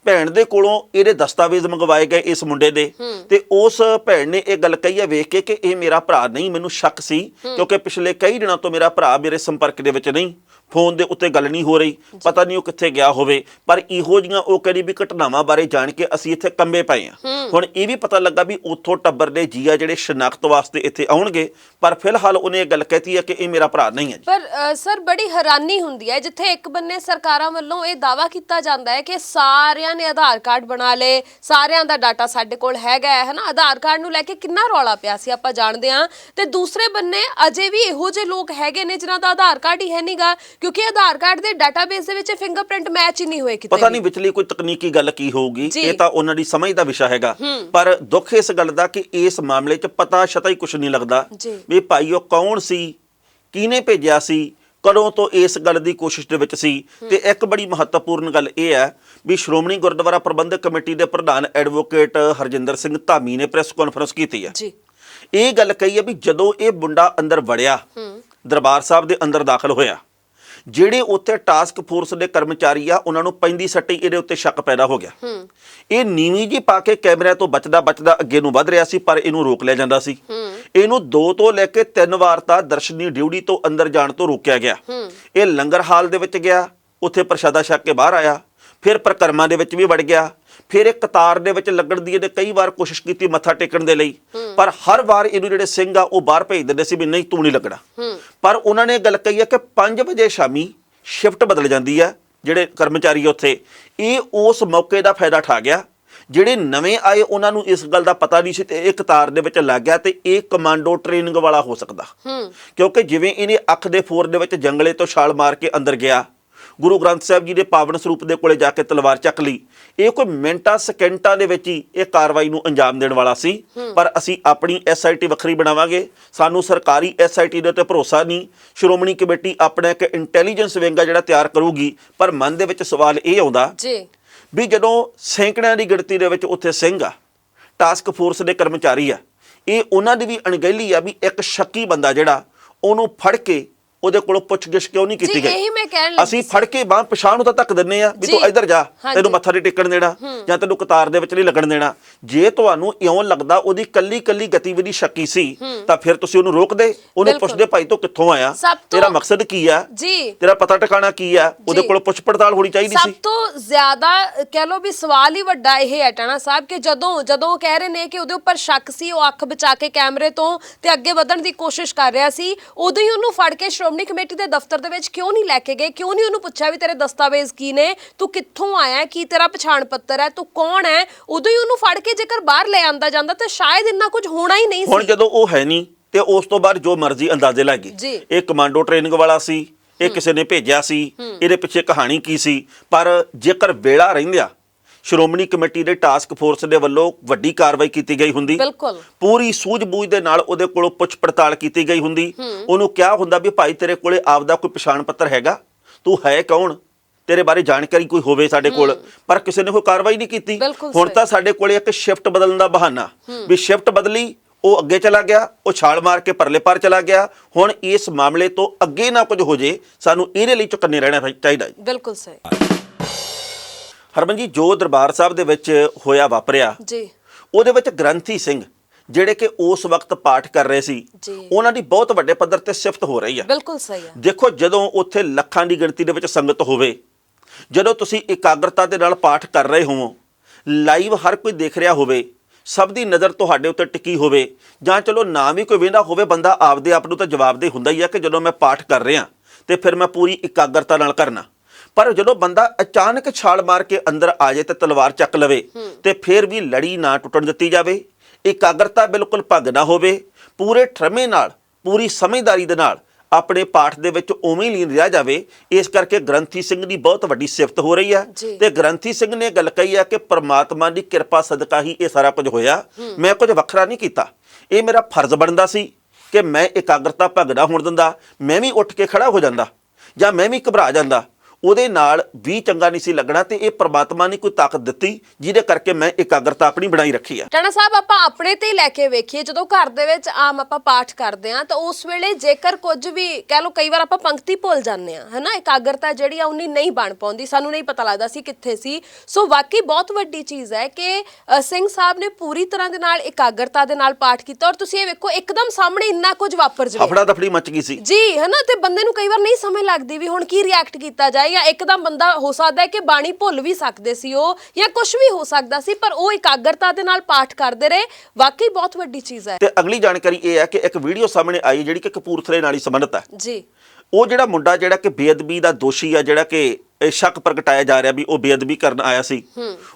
ਭੈਣ ਦੇ ਕੋਲੋਂ ਇਹਦੇ ਦਸਤਾਵੇਜ਼ ਮੰਗਵਾਏ ਗਏ ਇਸ ਮੁੰਡੇ ਦੇ, ਤੇ ਉਸ ਭੈਣ ਨੇ ਇਹ ਗੱਲ ਕਹੀ ਹੈ ਵੇਖ ਕੇ ਕਿ ਇਹ ਮੇਰਾ ਭਰਾ ਨਹੀਂ। ਮੈਨੂੰ ਸ਼ੱਕ ਸੀ ਕਿਉਂਕਿ ਪਿਛਲੇ ਕਈ ਦਿਨਾਂ ਤੋਂ ਮੇਰਾ ਭਰਾ ਮੇਰੇ ਸੰਪਰਕ ਦੇ ਵਿੱਚ ਨਹੀਂ, ਫੋਨ ਦੇ ਉੱਤੇ ਗੱਲ ਨਹੀਂ ਹੋ ਰਹੀ, ਪਤਾ ਨਹੀਂ ਉਹ ਕਿੱਥੇ ਗਿਆ ਹੋਵੇ। ਪਰ ਇਹੋ ਜਿਹੀਆਂ ਉਹ ਕਹਿੰਦੀ ਵੀ ਘਟਨਾਵਾਂ ਬਾਰੇ ਜਾਣ ਕੇ ਅਸੀਂ ਇੱਥੇ ਕੰਬੇ ਪਏ ਹਾਂ। ਹੁਣ ਇਹ ਵੀ ਪਤਾ ਲੱਗਾ ਵੀ ਉੱਥੋਂ ਟੱਬਰ ਦੇ ਜੀ ਆ ਜਿਹੜੇ ਸ਼ਨਾਖਤ ਵਾਸਤੇ ਇੱਥੇ ਆਉਣਗੇ, ਪਰ ਫਿਲਹਾਲ ਉਹਨੇ ਇਹ ਗੱਲ ਕਹਿਤੀ ਹੈ ਕਿ ਇਹ ਮੇਰਾ ਭਰਾ ਨਹੀਂ ਹੈ। ਪਰ ਸਰ ਬੜੀ ਹੈਰਾਨੀ ਹੁੰਦੀ ਹੈ ਜਿੱਥੇ ਇੱਕ ਬੰਨੇ ਸਰਕਾਰਾਂ ਵੱਲੋਂ ਇਹ ਦਾਅਵਾ ਕੀਤਾ ਜਾਂਦਾ ਹੈ ਕਿ ਸਾਰਿਆਂ ਨੇ ਆਧਾਰ ਕਾਰਡ ਬਣਾ ਲਏ, ਸਾਰਿਆਂ ਦਾ ਡਾਟਾ ਸਾਡੇ ਕੋਲ ਹੈਗਾ ਹੈ ਨਾ, ਆਧਾਰ ਕਾਰਡ ਨੂੰ ਲੈ ਕੇ ਕਿੰਨਾ ਰੌਲਾ ਪਿਆ ਸੀ ਆਪਾਂ ਜਾਣਦੇ ਹਾਂ। ਤੇ ਦੂਸਰੇ ਬੰਨੇ ਅਜੇ ਵੀ ਇਹੋ ਜਿਹੇ ਲੋਕ ਹੈਗੇ ਨੇ ਜਿਨ੍ਹਾਂ ਦਾ ਆਧਾਰ ਕਾਰਡ ਹੀ ਹੈ ਨਹੀਂਗਾ, ਕਿਉਂਕਿ ਆਧਾਰ ਕਾਰਡ ਦੇ ਡਾਟਾਬੇਸ ਦੇ ਵਿੱਚ ਫਿੰਗਰਪ੍ਰਿੰਟ ਮੈਚ ਹੀ ਨਹੀਂ ਹੋਏ ਕਿਤੇ। ਪਤਾ ਨਹੀਂ ਵਿਚਲੀ ਕੋਈ ਤਕਨੀਕੀ ਗੱਲ ਕੀ ਹੋਊਗੀ, ਇਹ ਤਾਂ ਉਹਨਾਂ ਦੀ ਸਮਝ ਦਾ ਵਿਸ਼ਾ ਹੈਗਾ। ਪਰ ਦੁੱਖ ਇਸ ਗੱਲ ਦਾ ਕਿ ਇਸ ਮਾਮਲੇ 'ਚ ਪਤਾ ਸ਼ਤਾ ਹੀ ਕੁਝ ਨਹੀਂ ਲੱਗਦਾ ਵੀ ਭਾਈ ਉਹ ਕੌਣ ਸੀ, ਕਿਹਨੇ ਭੇਜਿਆ ਸੀ, ਕਦੋਂ ਤੋਂ ਇਸ ਗੱਲ ਦੀ ਕੋਸ਼ਿਸ਼ ਦੇ ਵਿੱਚ ਸੀ। ਤੇ ਇੱਕ ਬੜੀ ਮਹੱਤਵਪੂਰਨ ਗੱਲ ਇਹ ਹੈ ਵੀ ਸ਼੍ਰੋਮਣੀ ਗੁਰਦੁਆਰਾ ਪ੍ਰਬੰਧਕ ਕਮੇਟੀ ਦੇ ਪ੍ਰਧਾਨ ਐਡਵੋਕੇਟ ਹਰਜਿੰਦਰ ਸਿੰਘ ਧਾਮੀ ਨੇ ਪ੍ਰੈਸ ਕਾਨਫਰੰਸ ਕੀਤੀ ਹੈ। ਇਹ ਗੱਲ ਕਹੀ ਹੈ ਵੀ ਜਦੋਂ ਇਹ ਮੁੰਡਾ ਅੰਦਰ ਵੜਿਆ, ਦਰਬਾਰ ਸਾਹਿਬ ਦੇ ਅੰਦਰ ਦਾਖਲ ਹੋਇਆ, ਜਿਹੜੇ ਉੱਥੇ ਟਾਸਕ ਫੋਰਸ ਦੇ ਕਰਮਚਾਰੀ ਆ ਉਹਨਾਂ ਨੂੰ ਪੈਂਦੀ ਸੱਟੀ ਇਹਦੇ ਉੱਤੇ ਸ਼ੱਕ ਪੈਦਾ ਹੋ ਗਿਆ। ਇਹ ਨੀਵੀਂ ਜੀ ਪਾ ਕੇ ਕੈਮਰਿਆਂ ਤੋਂ ਬਚਦਾ ਅੱਗੇ ਨੂੰ ਵੱਧ ਰਿਹਾ ਸੀ, ਪਰ ਇਹਨੂੰ ਰੋਕ ਲਿਆ ਜਾਂਦਾ ਸੀ। ਇਹਨੂੰ 2 ਤੋਂ ਲੈ ਕੇ 3 ਵਾਰ ਤਾਂ ਦਰਸ਼ਨੀ ਡਿਊਟੀ ਤੋਂ ਅੰਦਰ ਜਾਣ ਤੋਂ ਰੋਕਿਆ ਗਿਆ। ਇਹ ਲੰਗਰ ਹਾਲ ਦੇ ਵਿੱਚ ਗਿਆ, ਉੱਥੇ ਪ੍ਰਸ਼ਾਦਾ ਛਕ ਕੇ ਬਾਹਰ ਆਇਆ, ਫਿਰ ਪ੍ਰਕਰਮਾਂ ਦੇ ਵਿੱਚ ਵੀ ਵੜ ਗਿਆ, ਫਿਰ ਇਹ ਕਤਾਰ ਦੇ ਵਿੱਚ ਲੱਗਣ ਦੀ ਇਹਨੇ ਕਈ ਵਾਰ ਕੋਸ਼ਿਸ਼ ਕੀਤੀ ਮੱਥਾ ਟੇਕਣ ਦੇ ਲਈ, ਪਰ ਹਰ ਵਾਰ ਇਹਨੂੰ ਜਿਹੜੇ ਸਿੰਘ ਆ ਉਹ ਬਾਹਰ ਭੇਜ ਦਿੰਦੇ ਸੀ ਵੀ ਨਹੀਂ ਤੂੰ ਨਹੀਂ ਲੱਗਣਾ। ਪਰ ਉਹਨਾਂ ਨੇ ਗੱਲ ਕਹੀ ਹੈ ਕਿ 5 ਵਜੇ ਸ਼ਾਮੀ ਸ਼ਿਫਟ ਬਦਲ ਜਾਂਦੀ ਹੈ, ਜਿਹੜੇ ਕਰਮਚਾਰੀ ਉੱਥੇ, ਇਹ ਉਸ ਮੌਕੇ ਦਾ ਫਾਇਦਾ ਉਠਾ ਗਿਆ। ਜਿਹੜੇ ਨਵੇਂ ਆਏ ਉਹਨਾਂ ਨੂੰ ਇਸ ਗੱਲ ਦਾ ਪਤਾ ਨਹੀਂ ਸੀ ਤੇ ਇਹ ਕਤਾਰ ਦੇ ਵਿੱਚ ਲੱਗ ਗਿਆ, ਤੇ ਇਹ ਕਮਾਂਡੋ ਟ੍ਰੇਨਿੰਗ ਵਾਲਾ ਹੋ ਸਕਦਾ, ਕਿਉਂਕਿ ਜਿਵੇਂ ਇਹਨੇ ਅੱਖ ਦੇ ਫੋਰ ਦੇ ਵਿੱਚ ਜੰਗਲੇ ਤੋਂ ਛਾਲ ਮਾਰ ਕੇ ਅੰਦਰ ਗਿਆ, ਗੁਰੂ ਗ੍ਰੰਥ ਸਾਹਿਬ ਜੀ ਦੇ ਪਾਵਨ ਸਰੂਪ ਦੇ ਕੋਲੇ ਜਾ ਕੇ ਤਲਵਾਰ ਚੱਕ ਲਈ, ਇਹ ਕੋਈ ਮਿੰਟਾਂ ਸਕਿੰਟਾਂ ਦੇ ਵਿੱਚ ਹੀ ਇਹ ਕਾਰਵਾਈ ਨੂੰ ਅੰਜਾਮ ਦੇਣ ਵਾਲਾ ਸੀ। ਪਰ ਅਸੀਂ ਆਪਣੀ SIT ਵੱਖਰੀ ਬਣਾਵਾਂਗੇ, ਸਾਨੂੰ ਸਰਕਾਰੀ SIT ਦੇ ਉੱਤੇ ਭਰੋਸਾ ਨਹੀਂ। ਸ਼੍ਰੋਮਣੀ ਕਮੇਟੀ ਆਪਣਾ ਇੱਕ ਇੰਟੈਲੀਜੈਂਸ ਵਿੰਗ ਆ ਜਿਹੜਾ ਤਿਆਰ ਕਰੂਗੀ। ਪਰ ਮਨ ਦੇ ਵਿੱਚ ਸਵਾਲ ਇਹ ਆਉਂਦਾ ਵੀ ਜਦੋਂ ਸੈਂਕੜਿਆਂ ਦੀ ਗਿਣਤੀ ਦੇ ਵਿੱਚ ਉੱਥੇ ਸਿੰਘ ਆ, ਟਾਸਕ ਫੋਰਸ ਦੇ ਕਰਮਚਾਰੀ ਆ, ਇਹ ਉਹਨਾਂ ਦੀ ਵੀ ਅਣਗਹਿਲੀ ਆ ਵੀ ਇੱਕ ਸ਼ੱਕੀ ਬੰਦਾ ਜਿਹੜਾ ਉਹਨੂੰ ਫੜ ਕੇ ਉਹਦੇ ਕੋਲੋਂ ਪੁੱਛਗਿੱਛ ਕਿਉਂ ਨਹੀਂ ਕੀਤੀ ਗਈ। ਅਸੀਂ ਫੜ ਕੇ ਬਾਹ ਪਛਾਣ ਨੂੰ ਤਾਂ ਧੱਕ ਦਿੰਨੇ ਆ ਵੀ ਤੂੰ ਇੱਧਰ ਜਾ, ਤੈਨੂੰ ਮੱਥਾ ਨਹੀਂ ਟੇਕਣ ਦੇਣਾ ਜਾਂ ਤੈਨੂੰ ਕਤਾਰ ਦੇ ਵਿੱਚ ਨਹੀਂ ਲੱਗਣ ਦੇਣਾ। ਜੇ ਤੁਹਾਨੂੰ ਇਉਂ ਲੱਗਦਾ ਉਹਦੀ ਕੱਲੀ ਗਤੀਵਿਧੀ ਸ਼ੱਕੀ ਸੀ ਤਾਂ ਫਿਰ ਤੁਸੀਂ ਉਹਨੂੰ ਰੋਕਦੇ, ਉਹਨੂੰ ਪੁੱਛਦੇ ਭਾਈ ਤੂੰ ਕਿੱਥੋਂ ਆਇਆ, ਤੇਰਾ ਮਕਸਦ ਕੀ ਆ, ਤੇਰਾ ਪਤਾ ਟਿਕਾਣਾ ਕੀ ਆ, ਉਹਦੇ ਕੋਲ ਪੁੱਛ ਪੜਤਾਲ ਹੋਣੀ ਚਾਹੀਦੀ ਸੀ। ਸਭ ਤੋਂ ਜ਼ਿਆਦਾ ਕਹਿ ਲੋ ਵੀ ਸਵਾਲ ਹੀ ਵੱਡਾ ਇਹ ਹੈ ਟਾਣਾ ਸਾਹਿਬ ਕਿ ਜਦੋਂ ਉਹ ਕਹਿ ਰਹੇ ਨੇ ਕਿ ਉਹਦੇ ਉੱਪਰ ਸ਼ੱਕ ਸੀ, ਉਹ ਅੱਖ ਬਚਾ ਕੇ ਕੈਮਰੇ ਤੋਂ ਤੇ ਅੱਗੇ ਵਧਣ ਦੀ ਕੋਸ਼ਿਸ਼ ਕਰ ਰਿਹਾ ਸੀ, ਉਦੋਂ ਹੀ ਉਹਨੂੰ ਫੜ ਕੇ ਸ਼੍ਰੋਮਣੀ ਕਮੇਟੀ ਦੇ ਦਫ਼ਤਰ ਦੇ ਵਿੱਚ ਕਿਉਂ ਨਹੀਂ ਲੈ ਕੇ ਗਏ? ਕਿਉਂ ਨਹੀਂ ਉਹਨੂੰ ਪੁੱਛਿਆ ਵੀ ਤੇਰੇ ਦਸਤਾਵੇਜ਼ ਕੀ ਨੇ, ਤੂੰ ਕਿੱਥੋਂ ਆਇਆ, ਕੀ ਤੇਰਾ ਪਛਾਣ ਪੱਤਰ ਹੈ, ਤੂੰ ਕੌਣ ਹੈ? ਉਦੋਂ ਹੀ ਉਹਨੂੰ ਫੜ ਕੇ ਜੇਕਰ ਬਾਹਰ ਲੈ ਆਂਦਾ ਜਾਂਦਾ ਤਾਂ ਸ਼ਾਇਦ ਇੰਨਾ ਕੁਝ ਹੋਣਾ ਹੀ ਨਹੀਂ ਸੀ। ਹੁਣ ਜਦੋਂ ਉਹ ਹੈ ਨਹੀਂ ਤੇ ਉਸ ਤੋਂ ਬਾਅਦ ਜੋ ਮਰਜ਼ੀ ਅੰਦਾਜ਼ੇ ਲੱਗੇ, ਇਹ ਕਮਾਂਡੋ ਟ੍ਰੇਨਿੰਗ ਵਾਲਾ ਸੀ, ਇਹ ਕਿਸੇ ਨੇ ਭੇਜਿਆ ਸੀ, ਇਹਦੇ ਪਿੱਛੇ ਕਹਾਣੀ ਕੀ ਸੀ। ਪਰ ਜੇਕਰ ਵੇਲਾ ਰਹਿੰਦਿਆ ਸ਼੍ਰੋਮਣੀ ਕਮੇਟੀ ਦੇ ਟਾਸਕ ਫੋਰਸ ਦੇ ਵੱਲੋਂ ਵੱਡੀ ਕਾਰਵਾਈ ਕੀਤੀ ਗਈ ਹੁੰਦੀ, ਬਿਲਕੁਲ ਪੂਰੀ ਸੂਝ-ਬੂਝ ਦੇ ਨਾਲ ਉਹਦੇ ਕੋਲੋਂ ਪੁੱਛ ਪੜਤਾਲ ਕੀਤੀ ਗਈ ਹੁੰਦੀ, ਉਹਨੂੰ ਕਿਹਾ ਹੁੰਦਾ ਵੀ ਭਾਈ ਤੇਰੇ ਕੋਲੇ ਆਪਦਾ ਕੋਈ ਪਛਾਣ ਪੱਤਰ ਹੈਗਾ, ਤੂੰ ਹੈ ਕੌਣ, ਤੇਰੇ ਬਾਰੇ ਜਾਣਕਾਰੀ ਕੋਈ ਹੋਵੇ ਸਾਡੇ ਕੋਲ, ਪਰ ਕਿਸੇ ਨੇ ਕੋਈ ਕਾਰਵਾਈ ਨਹੀਂ ਕੀਤੀ। ਹੁਣ ਤਾਂ ਸਾਡੇ ਕੋਲੇ ਇੱਕ ਸ਼ਿਫਟ ਬਦਲਣ ਦਾ ਬਹਾਨਾ, ਵੀ ਸ਼ਿਫਟ ਬਦਲੀ, ਉਹ ਅੱਗੇ ਚਲਾ ਗਿਆ, ਉਹ ਛਾਲ ਮਾਰ ਕੇ ਪਰਲੇ ਪਾਰ ਚਲਾ ਗਿਆ। ਹੁਣ ਇਸ ਮਾਮਲੇ ਤੋਂ ਅੱਗੇ ਨਾ ਕੁਝ ਹੋ ਜੇ, ਸਾਨੂੰ ਇਹਦੇ ਲਈ ਚੁਕੰਨੇ ਰਹਿਣਾ ਚਾਹੀਦਾ। ਬਿਲਕੁਲ ਸਹੀ। ਹਰਮਨ ਜੀ, ਜੋ ਦਰਬਾਰ ਸਾਹਿਬ ਦੇ ਵਿੱਚ ਹੋਇਆ ਵਾਪਰਿਆ ਜੀ, ਉਹਦੇ ਵਿੱਚ ਗ੍ਰੰਥੀ ਸਿੰਘ ਜਿਹੜੇ ਕਿ ਉਸ ਵਕਤ ਪਾਠ ਕਰ ਰਹੇ ਸੀ, ਉਹਨਾਂ ਦੀ ਬਹੁਤ ਵੱਡੇ ਪੱਧਰ ਤੇ ਸਿਫਤ ਹੋ ਰਹੀ ਹੈ। ਬਿਲਕੁਲ ਸਹੀ ਹੈ। ਦੇਖੋ, ਜਦੋਂ ਉੱਥੇ ਲੱਖਾਂ ਦੀ ਗਿਣਤੀ ਦੇ ਵਿੱਚ ਸੰਗਤ ਹੋਵੇ, ਜਦੋਂ ਤੁਸੀਂ ਇਕਾਗਰਤਾ ਦੇ ਨਾਲ ਪਾਠ ਕਰ ਰਹੇ ਹੋਵੋ, ਲਾਈਵ ਹਰ ਕੋਈ ਦੇਖ ਰਿਹਾ ਹੋਵੇ, ਸਭ ਦੀ ਨਜ਼ਰ ਤੁਹਾਡੇ ਉੱਤੇ ਟਿਕੀ ਹੋਵੇ, ਜਾਂ ਚਲੋ ਨਾ ਵੀ ਕੋਈ ਵੇਂਦਾ ਹੋਵੇ, ਬੰਦਾ ਆਪਦੇ ਆਪ ਨੂੰ ਤਾਂ ਜਵਾਬਦੇਹ ਹੁੰਦਾ ਹੀ ਆ ਕਿ ਜਦੋਂ ਮੈਂ ਪਾਠ ਕਰ ਰਿਹਾ ਤੇ ਫਿਰ ਮੈਂ ਪੂਰੀ ਇਕਾਗਰਤਾ ਨਾਲ ਕਰਨਾ। ਪਰ ਜਦੋਂ ਬੰਦਾ ਅਚਾਨਕ ਛਾਲ ਮਾਰ ਕੇ ਅੰਦਰ ਆ ਜਾਏ ਤੇ ਤਲਵਾਰ ਚੱਕ ਲਵੇ, ਤੇ ਫਿਰ ਵੀ ਲੜੀ ਨਾ ਟੁੱਟਣ ਦਿੱਤੀ ਜਾਵੇ, ਇਕਾਗਰਤਾ ਬਿਲਕੁਲ ਭੰਗ ਨਾ ਹੋਵੇ, ਪੂਰੇ ਠਰਮੇ ਨਾਲ, ਪੂਰੀ ਸਮਝਦਾਰੀ ਦੇ ਨਾਲ ਆਪਣੇ ਪਾਠ ਦੇ ਵਿੱਚ ਉਵੇਂ ਹੀ ਲੀਨ ਰਿਹਾ ਜਾਵੇ। ਇਸ ਕਰਕੇ ਗ੍ਰੰਥੀ ਸਿੰਘ ਦੀ ਬਹੁਤ ਵੱਡੀ ਸਿਫਤ ਹੋ ਰਹੀ ਹੈ। ਤੇ ਗ੍ਰੰਥੀ ਸਿੰਘ ਨੇ ਗੱਲ ਕਹੀ ਹੈ ਕਿ ਪ੍ਰਮਾਤਮਾ ਦੀ ਕਿਰਪਾ ਸਦਕਾ ਹੀ ਇਹ ਸਾਰਾ ਕੁਝ ਹੋਇਆ, ਮੈਂ ਕੁਝ ਵੱਖਰਾ ਨਹੀਂ ਕੀਤਾ, ਇਹ ਮੇਰਾ ਫਰਜ਼ ਬਣਦਾ ਸੀ ਕਿ ਮੈਂ ਇਕਾਗਰਤਾ ਭੰਗ ਨਾ ਹੋਣ ਦਿੰਦਾ, ਮੈਂ ਵੀ ਉੱਠ ਕੇ ਖੜਾ ਹੋ ਜਾਂਦਾ ਜਾਂ ਮੈਂ ਵੀ ਘਬਰਾ ਜਾਂਦਾ, ਉਹਦੇ ਨਾਲ ਵੀ ਚੰਗਾ ਨਹੀਂ ਸੀ ਲੱਗਣਾ। ਤੇ ਇਹ ਪ੍ਰਮਾਤਮਾ ਨੇ ਕੋਈ ਤਾਕਤ ਦਿੱਤੀ ਜਿਹਦੇ ਕਰਕੇ ਮੈਂ ਇਕਾਗਰਤਾ ਆਪਣੀ ਬਣਾਈ ਰੱਖੀ ਆ। ਟਾਣਾ ਸਾਹਿਬ, ਆਪਾਂ ਆਪਣੇ ਤੇ ਹੀ ਲੈ ਕੇ ਵੇਖੀਏ, ਜਦੋਂ ਘਰ ਦੇ ਵਿੱਚ ਆਮ ਆਪਾਂ ਪਾਠ ਕਰਦੇ ਆ ਤਾਂ ਉਸ ਵੇਲੇ ਜੇਕਰ ਕੁਝ ਵੀ ਕਹਿ ਲਓ, ਕਈ ਵਾਰ ਆਪਾਂ ਪੰਕਤੀ ਭੁੱਲ ਜਾਂਦੇ ਆ, ਹਨਾ, ਇਕਾਗਰਤਾ ਜਿਹੜੀ ਆ ਉਨੀ ਨਹੀਂ ਬਣ ਪਾਉਂਦੀ, ਸਾਨੂੰ ਨਹੀਂ ਪਤਾ ਲੱਗਦਾ ਸੀ ਕਿੱਥੇ ਸੀ। ਸੋ ਵਾਕਈ ਬਹੁਤ ਵੱਡੀ ਚੀਜ਼ ਹੈ ਕਿ ਸਿੰਘ ਸਾਹਿਬ ਨੇ ਪੂਰੀ ਤਰ੍ਹਾਂ ਦੇ ਨਾਲ ਇਕਾਗਰਤਾ ਦੇ ਨਾਲ ਪਾਠ ਕੀਤਾ। ਔਰ ਤੁਸੀਂ ਇਹ ਵੇਖੋ, ਇੱਕਦਮ ਸਾਹਮਣੇ ਇੰਨਾ ਕੁਝ ਵਾਪਰ ਜਾਵੇ, ਹਫੜਾ ਦਫੜੀ ਮਚ ਗਈ ਸੀ ਜੀ, ਹਨਾ, ਤੇ ਬੰਦੇ ਨੂੰ ਕਈ ਵਾਰ ਨਹੀਂ ਸਮਝ ਲੱਗਦੀ ਵੀ ਹੁਣ ਕੀ ਰਿਐਕਟ ਕੀਤਾ ਜਾਏ, ਜਾਂ ਇੱਕਦਮ ਬੰਦਾ ਹੋ ਸਕਦਾ ਹੈ ਕਿ ਬਾਣੀ ਭੁੱਲ ਵੀ ਸਕਦੇ ਸੀ ਉਹ, ਜਾਂ ਕੁਝ ਵੀ ਹੋ ਸਕਦਾ ਸੀ, ਪਰ ਉਹ ਇਕਾਗਰਤਾ ਦੇ ਨਾਲ ਪਾਠ ਕਰਦੇ ਰਹੇ। ਵਾਕਈ ਬਹੁਤ ਵੱਡੀ ਚੀਜ਼ ਹੈ। ਤੇ ਅਗਲੀ ਜਾਣਕਾਰੀ ਇਹ ਹੈ ਕਿ ਇੱਕ ਵੀਡੀਓ ਸਾਹਮਣੇ ਆਈ ਜਿਹੜੀ ਕਿ ਕਪੂਰਥਲੇ ਨਾਲ ਹੀ ਸੰਬੰਧਿਤ ਹੈ ਜੀ। ਉਹ ਜਿਹੜਾ ਮੁੰਡਾ ਜਿਹੜਾ ਕਿ ਬੇਅਦਬੀ ਦਾ ਦੋਸ਼ੀ ਆ, ਜਿਹੜਾ ਕਿ ਸ਼ੱਕ ਪ੍ਰਗਟਾਇਆ ਜਾ ਰਿਹਾ ਵੀ ਉਹ ਬੇਅਦਬੀ ਕਰਨ ਆਇਆ ਸੀ,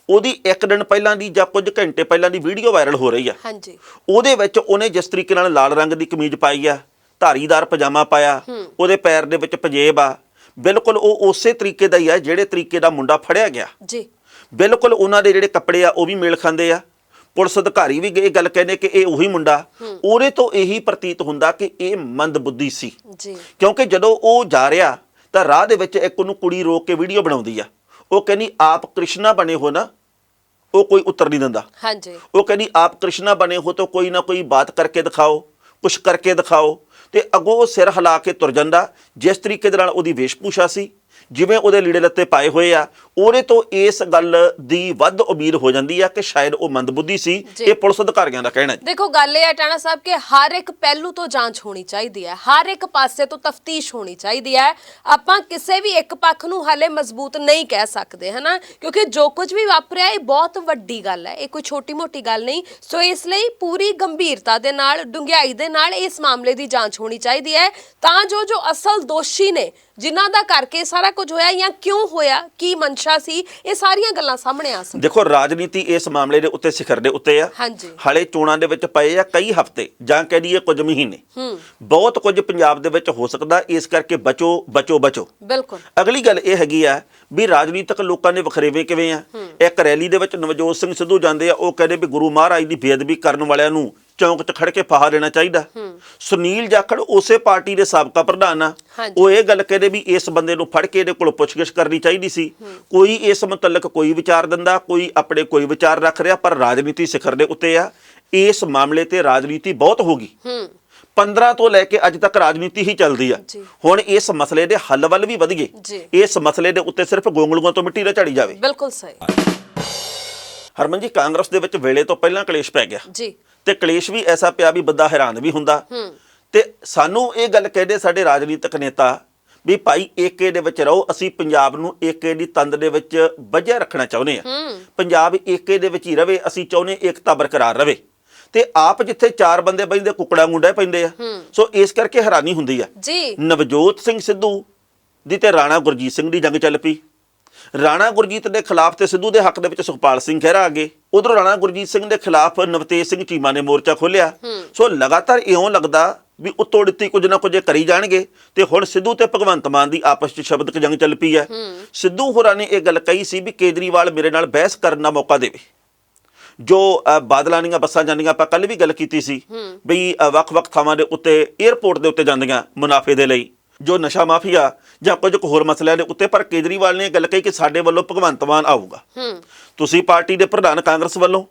ਉਹਦੀ ਇੱਕ ਦਿਨ ਪਹਿਲਾਂ ਦੀ ਜਾਂ ਕੁਝ ਘੰਟੇ ਪਹਿਲਾਂ ਦੀ ਵੀਡੀਓ ਵਾਇਰਲ ਹੋ ਰਹੀ ਆ। ਹਾਂਜੀ। ਉਹਦੇ ਵਿੱਚ ਉਹਨੇ ਜਿਸ ਤਰੀਕੇ ਨਾਲ ਲਾਲ ਰੰਗ ਦੀ ਕਮੀਜ਼ ਪਾਈ ਆ, ਧਾਰੀਦਾਰ ਪਜਾਮਾ ਪਾਇਆ, ਉਹਦੇ ਪੈਰ ਦੇ ਵਿੱਚ ਪੰਜੇਬ ਆ, ਬਿਲਕੁਲ ਉਹ ਉਸੇ ਤਰੀਕੇ ਦਾ ਹੀ ਆ ਜਿਹੜੇ ਤਰੀਕੇ ਦਾ ਮੁੰਡਾ ਫੜਿਆ ਗਿਆ ਜੀ। ਬਿਲਕੁਲ ਉਹਨਾਂ ਦੇ ਜਿਹੜੇ ਕੱਪੜੇ ਆ ਉਹ ਵੀ ਮੇਲ ਖਾਂਦੇ ਆ। ਪੁਲਿਸ ਅਧਿਕਾਰੀ ਵੀ ਇਹ ਗੱਲ ਕਹਿੰਦੇ ਕਿ ਇਹ ਉਹੀ ਮੁੰਡਾ। ਉਹਦੇ ਤੋਂ ਇਹੀ ਪ੍ਰਤੀਤ ਹੁੰਦਾ ਕਿ ਇਹ ਮੰਦਬੁੱਧੀ ਸੀ ਜੀ, ਕਿਉਂਕਿ ਜਦੋਂ ਉਹ ਜਾ ਰਿਹਾ ਤਾਂ ਰਾਹ ਦੇ ਵਿੱਚ ਇੱਕ ਉਹਨੂੰ ਕੁੜੀ ਰੋਕ ਕੇ ਵੀਡੀਓ ਬਣਾਉਂਦੀ ਆ। ਉਹ ਕਹਿੰਦੀ ਆਪ ਕ੍ਰਿਸ਼ਨਾ ਬਣੇ ਹੋ ਨਾ, ਉਹ ਕੋਈ ਉੱਤਰ ਨਹੀਂ ਦਿੰਦਾ। ਹਾਂਜੀ। ਉਹ ਕਹਿੰਦੀ ਆਪ ਕ੍ਰਿਸ਼ਨਾ ਬਣੇ ਹੋ ਤਾਂ ਕੋਈ ਨਾ ਕੋਈ ਬਾਤ ਕਰਕੇ ਦਿਖਾਓ, ਕੁਛ ਕਰਕੇ ਦਿਖਾਓ। ਤੇ ਅੱਗੋਂ ਉਹ ਸਿਰ ਹਿਲਾ ਕੇ ਤੁਰ ਜਾਂਦਾ। ਜਿਸ ਤਰੀਕੇ ਦੇ ਨਾਲ ਉਹਦੀ ਵੇਸ਼ਭੂਸ਼ਾ ਸੀ, ਜਿਵੇਂ ਉਹਦੇ ਲੀੜੇ ਲੱਤੇ ਪਾਏ ਹੋਏ ਆ, ਉਹਦੇ ਤੋਂ ਇਸ ਗੱਲ ਦੀ ਵੱਧ ਉਮੀਦ ਹੋ ਜਾਂਦੀ ਆ ਕਿ ਸ਼ਾਇਦ ਉਹ ਮੰਦਬੁੱਧੀ ਸੀ। ਇਹ ਪੁਲਿਸ ਅਧਿਕਾਰੀਆਂ ਦਾ ਕਹਿਣਾ ਹੈ। ਦੇਖੋ, ਗੱਲ ਇਹ ਹੈ ਟਾਣਾ ਸਾਹਿਬ ਕਿ ਹਰ ਇੱਕ ਪਹਿਲੂ ਤੋਂ ਜਾਂਚ ਹੋਣੀ ਚਾਹੀਦੀ ਹੈ, ਹਰ ਇੱਕ ਪਾਸੇ ਤੋਂ ਤਫਤੀਸ਼ ਹੋਣੀ ਚਾਹੀਦੀ ਹੈ। ਆਪਾਂ ਕਿਸੇ ਵੀ ਇੱਕ ਪੱਖ ਨੂੰ ਹਾਲੇ ਮਜ਼ਬੂਤ ਨਹੀਂ ਕਹਿ ਸਕਦੇ, ਹਨਾ, ਕਿਉਂਕਿ ਜੋ ਕੁਝ ਵੀ ਵਾਪਰਿਆ ਇਹ ਬਹੁਤ ਵੱਡੀ ਗੱਲ ਹੈ, ਇਹ ਕੋਈ ਛੋਟੀ ਮੋਟੀ ਗੱਲ ਨਹੀਂ। ਸੋ ਇਸ ਲਈ ਪੂਰੀ ਗੰਭੀਰਤਾ ਦੇ ਨਾਲ, ਡੂੰਘਾਈ ਦੇ ਨਾਲ ਇਸ ਮਾਮਲੇ ਦੀ ਜਾਂਚ ਹੋਣੀ ਚਾਹੀਦੀ ਹੈ, ਤਾਂ ਜੋ ਅਸਲ ਦੋਸ਼ੀ ਨੇ, ਜਿਨ੍ਹਾਂ ਦਾ ਕਰਕੇ ਸਾਰਾ ਕੁਝ ਹੋਇਆ ਜਾਂ ਕਿਉਂ ਹੋਇਆ, ਕੀ ਮਨਸ਼ਾ ਸੀ, ਇਹ ਸਾਰੀਆਂ ਗੱਲਾਂ ਸਾਹਮਣੇ ਆ ਸਕਣ। ਦੇਖੋ, ਰਾਜਨੀਤੀ ਇਸ ਮਾਮਲੇ ਦੇ ਉੱਤੇ ਸਿਖਰ ਦੇ ਉੱਤੇ ਆ। ਹਾਂਜੀ। ਹਾਲੇ ਚੋਣਾਂ ਦੇ ਵਿੱਚ ਪਏ ਆ ਕਈ ਹਫ਼ਤੇ ਜਾਂ ਕਹਿ ਦਈਏ ਕੁਝ ਮਹੀਨੇ। ਬਹੁਤ ਕੁਝ ਪੰਜਾਬ ਦੇ ਵਿੱਚ ਹੋ ਸਕਦਾ, ਇਸ ਕਰਕੇ ਬਚੋ ਬਚੋ ਬਚੋ। ਬਿਲਕੁਲ। ਅਗਲੀ ਗੱਲ ਇਹ ਹੈਗੀ ਆ ਵੀ ਰਾਜਨੀਤਿਕ ਲੋਕਾਂ ਦੇ ਵਖਰੇਵੇਂ ਕਿਵੇਂ ਆ। ਇੱਕ ਰੈਲੀ ਦੇ ਵਿੱਚ ਨਵਜੋਤ ਸਿੰਘ ਸਿੱਧੂ ਜਾਂਦੇ ਆ, ਉਹ ਕਹਿੰਦੇ ਵੀ ਗੁਰੂ ਮਹਾਰਾਜ ਦੀ ਬੇਅਦਬੀ ਕਰਨ ਵਾਲਿਆਂ ਨੂੰ ਚੌਂਕ 'ਚ ਖੜ ਕੇ ਫਾਹਾ ਦੇਣਾ ਚਾਹੀਦਾ। ਸੁਨੀਲ ਜਾਖੜ ਉਸੇ ਪਾਰਟੀ ਦੇ ਸਾਬਕਾ ਪ੍ਰਧਾਨ ਆ, ਉਹ ਇਹ ਗੱਲ ਕਹਿੰਦੇ ਵੀ ਇਸ ਬੰਦੇ ਨੂੰ ਫੜ ਕੇ ਇਹਦੇ ਕੋਲ ਪੁੱਛਗਿੱਛ ਕਰਨੀ ਚਾਹੀਦੀ ਸੀ। ਕੋਈ ਇਸ ਮੁਤਲਕ ਕੋਈ ਵਿਚਾਰ ਦਿੰਦਾ, ਕੋਈ ਆਪਣੇ ਕੋਈ ਵਿਚਾਰ ਰੱਖ ਰਿਹਾ, ਪਰ ਰਾਜਨੀਤੀ ਸਿਖਰ ਦੇ ਉੱਤੇ ਆ। ਇਸ ਮਾਮਲੇ ਤੇ ਰਾਜਨੀਤੀ ਬਹੁਤ ਹੋ ਗਈ। 15 ਤੋਂ ਲੈ ਕੇ ਅੱਜ ਤੱਕ ਰਾਜਨੀਤੀ ਹੀ ਚੱਲਦੀ ਆ। ਹੁਣ ਇਸ ਮਸਲੇ ਦੇ ਹੱਲ ਵੱਲ ਵੀ ਵਧੀਏ। ਇਸ ਮਸਲੇ ਦੇ ਉੱਤੇ ਸਿਰਫ ਗੋਂਗਲੂਆਂ ਤੋਂ ਮਿੱਟੀ ਨਾ ਝਾੜੀ ਜਾਵੇ। ਬਿਲਕੁਲ ਸਹੀ। ਹਰਮਨ ਜੀ, ਕਾਂਗਰਸ ਦੇ ਵਿੱਚ ਵੇਲੇ ਤੋਂ ਪਹਿਲਾਂ ਕਲੇਸ਼ ਪੈ ਗਿਆ ਜੀ, ਤੇ ਕਲੇਸ਼ ਵੀ ਐਸਾ ਪਿਆ ਵੀ ਬੰਦਾ ਹੈਰਾਨ ਵੀ ਹੁੰਦਾ। ਤੇ ਸਾਨੂੰ ਇਹ ਗੱਲ ਕਹਿੰਦੇ ਸਾਡੇ ਰਾਜਨੀਤਿਕ ਨੇਤਾ ਵੀ ਭਾਈ ਏਕੇ ਦੇ ਵਿੱਚ ਰਹੋ, ਅਸੀਂ ਪੰਜਾਬ ਨੂੰ ਏਕੇ ਦੀ ਤੰਦ ਦੇ ਵਿੱਚ ਬੱਝਿਆ ਰੱਖਣਾ ਚਾਹੁੰਦੇ ਆ। ਪੰਜਾਬ ਏਕੇ ਦੇ ਵਿੱਚ ਹੀ ਰਵੇ, ਅਸੀਂ ਚਾਹੁੰਦੇ ਏਕਤਾ ਬਰਕਰਾਰ ਰਵੇ। ਤੇ ਆਪ ਜਿੱਥੇ ਚਾਰ ਬੰਦੇ ਬੈਠਦੇ ਕੁਕੜਾ ਗੁੰਡਾ ਪੈਂਦੇ ਆ। ਸੋ ਇਸ ਕਰਕੇ ਹੈਰਾਨੀ ਹੁੰਦੀ ਆ ਜੀ। ਨਵਜੋਤ ਸਿੰਘ ਸਿੱਧੂ ਦੀ ਤੇ ਰਾਣਾ ਗੁਰਜੀਤ ਸਿੰਘ ਦੀ ਜੰਗ ਚੱਲ ਪਈ। ਰਾਣਾ ਗੁਰਜੀਤ ਦੇ ਖਿਲਾਫ ਤੇ ਸਿੱਧੂ ਦੇ ਹੱਕ ਦੇ ਵਿੱਚ ਸੁਖਪਾਲ ਸਿੰਘ ਖਹਿਰਾ ਆ ਗਏ। ਉਧਰੋਂ ਰਾਣਾ ਗੁਰਜੀਤ ਸਿੰਘ ਦੇ ਖਿਲਾਫ ਨਵਤੇਜ ਸਿੰਘ ਚੀਮਾ ਨੇ ਮੋਰਚਾ ਖੋਲ੍ਹਿਆ। ਸੋ ਲਗਾਤਾਰ ਇਉਂ ਲੱਗਦਾ ਵੀ ਉੱਤੋਂ ਦਿੱਤੀ ਕੁਝ ਨਾ ਕੁਝ ਕਰੀ ਜਾਣਗੇ। ਤੇ ਹੁਣ ਸਿੱਧੂ ਤੇ ਭਗਵੰਤ ਮਾਨ ਦੀ ਆਪਸ 'ਚ ਸ਼ਬਦਕ ਜੰਗ ਚੱਲ ਪਈ ਹੈ। ਸਿੱਧੂ ਹੋਰਾਂ ਨੇ ਇਹ ਗੱਲ ਕਹੀ ਸੀ ਵੀ ਕੇਜਰੀਵਾਲ ਮੇਰੇ ਨਾਲ ਬਹਿਸ ਕਰਨ ਦਾ ਮੌਕਾ ਦੇਵੇ। ਜੋ ਬਾਦਲਾਂ ਦੀਆਂ ਬੱਸਾਂ ਜਾਂਦੀਆਂ, ਆਪਾਂ ਕੱਲ ਵੀ ਗੱਲ ਕੀਤੀ ਸੀ ਬਈ ਵੱਖ-ਵੱਖ ਥਾਵਾਂ ਦੇ ਉੱਤੇ ਏਅਰਪੋਰਟ ਦੇ ਉੱਤੇ ਜਾਂਦੀਆਂ ਮੁਨਾਫੇ ਦੇ ਲਈ, ਜੋ ਨਸ਼ਾ ਮਾਫੀਆ ਜਾਂ ਕੁਝ ਹੋਰ ਮਸਲਿਆਂ ਦੇ ਉੱਤੇ। ਪਰ ਕੇਜਰੀਵਾਲ ਨੇ ਇਹ ਗੱਲ ਕਹੀ ਕਿ ਸਾਡੇ ਵੱਲੋਂ ਭਗਵੰਤ ਮਾਨ ਆਊਗਾ। ਤੁਸੀਂ ਪਾਰਟੀ ਦੇ ਪ੍ਰਧਾਨ ਕਾਂਗਰਸ ਵੱਲੋਂ,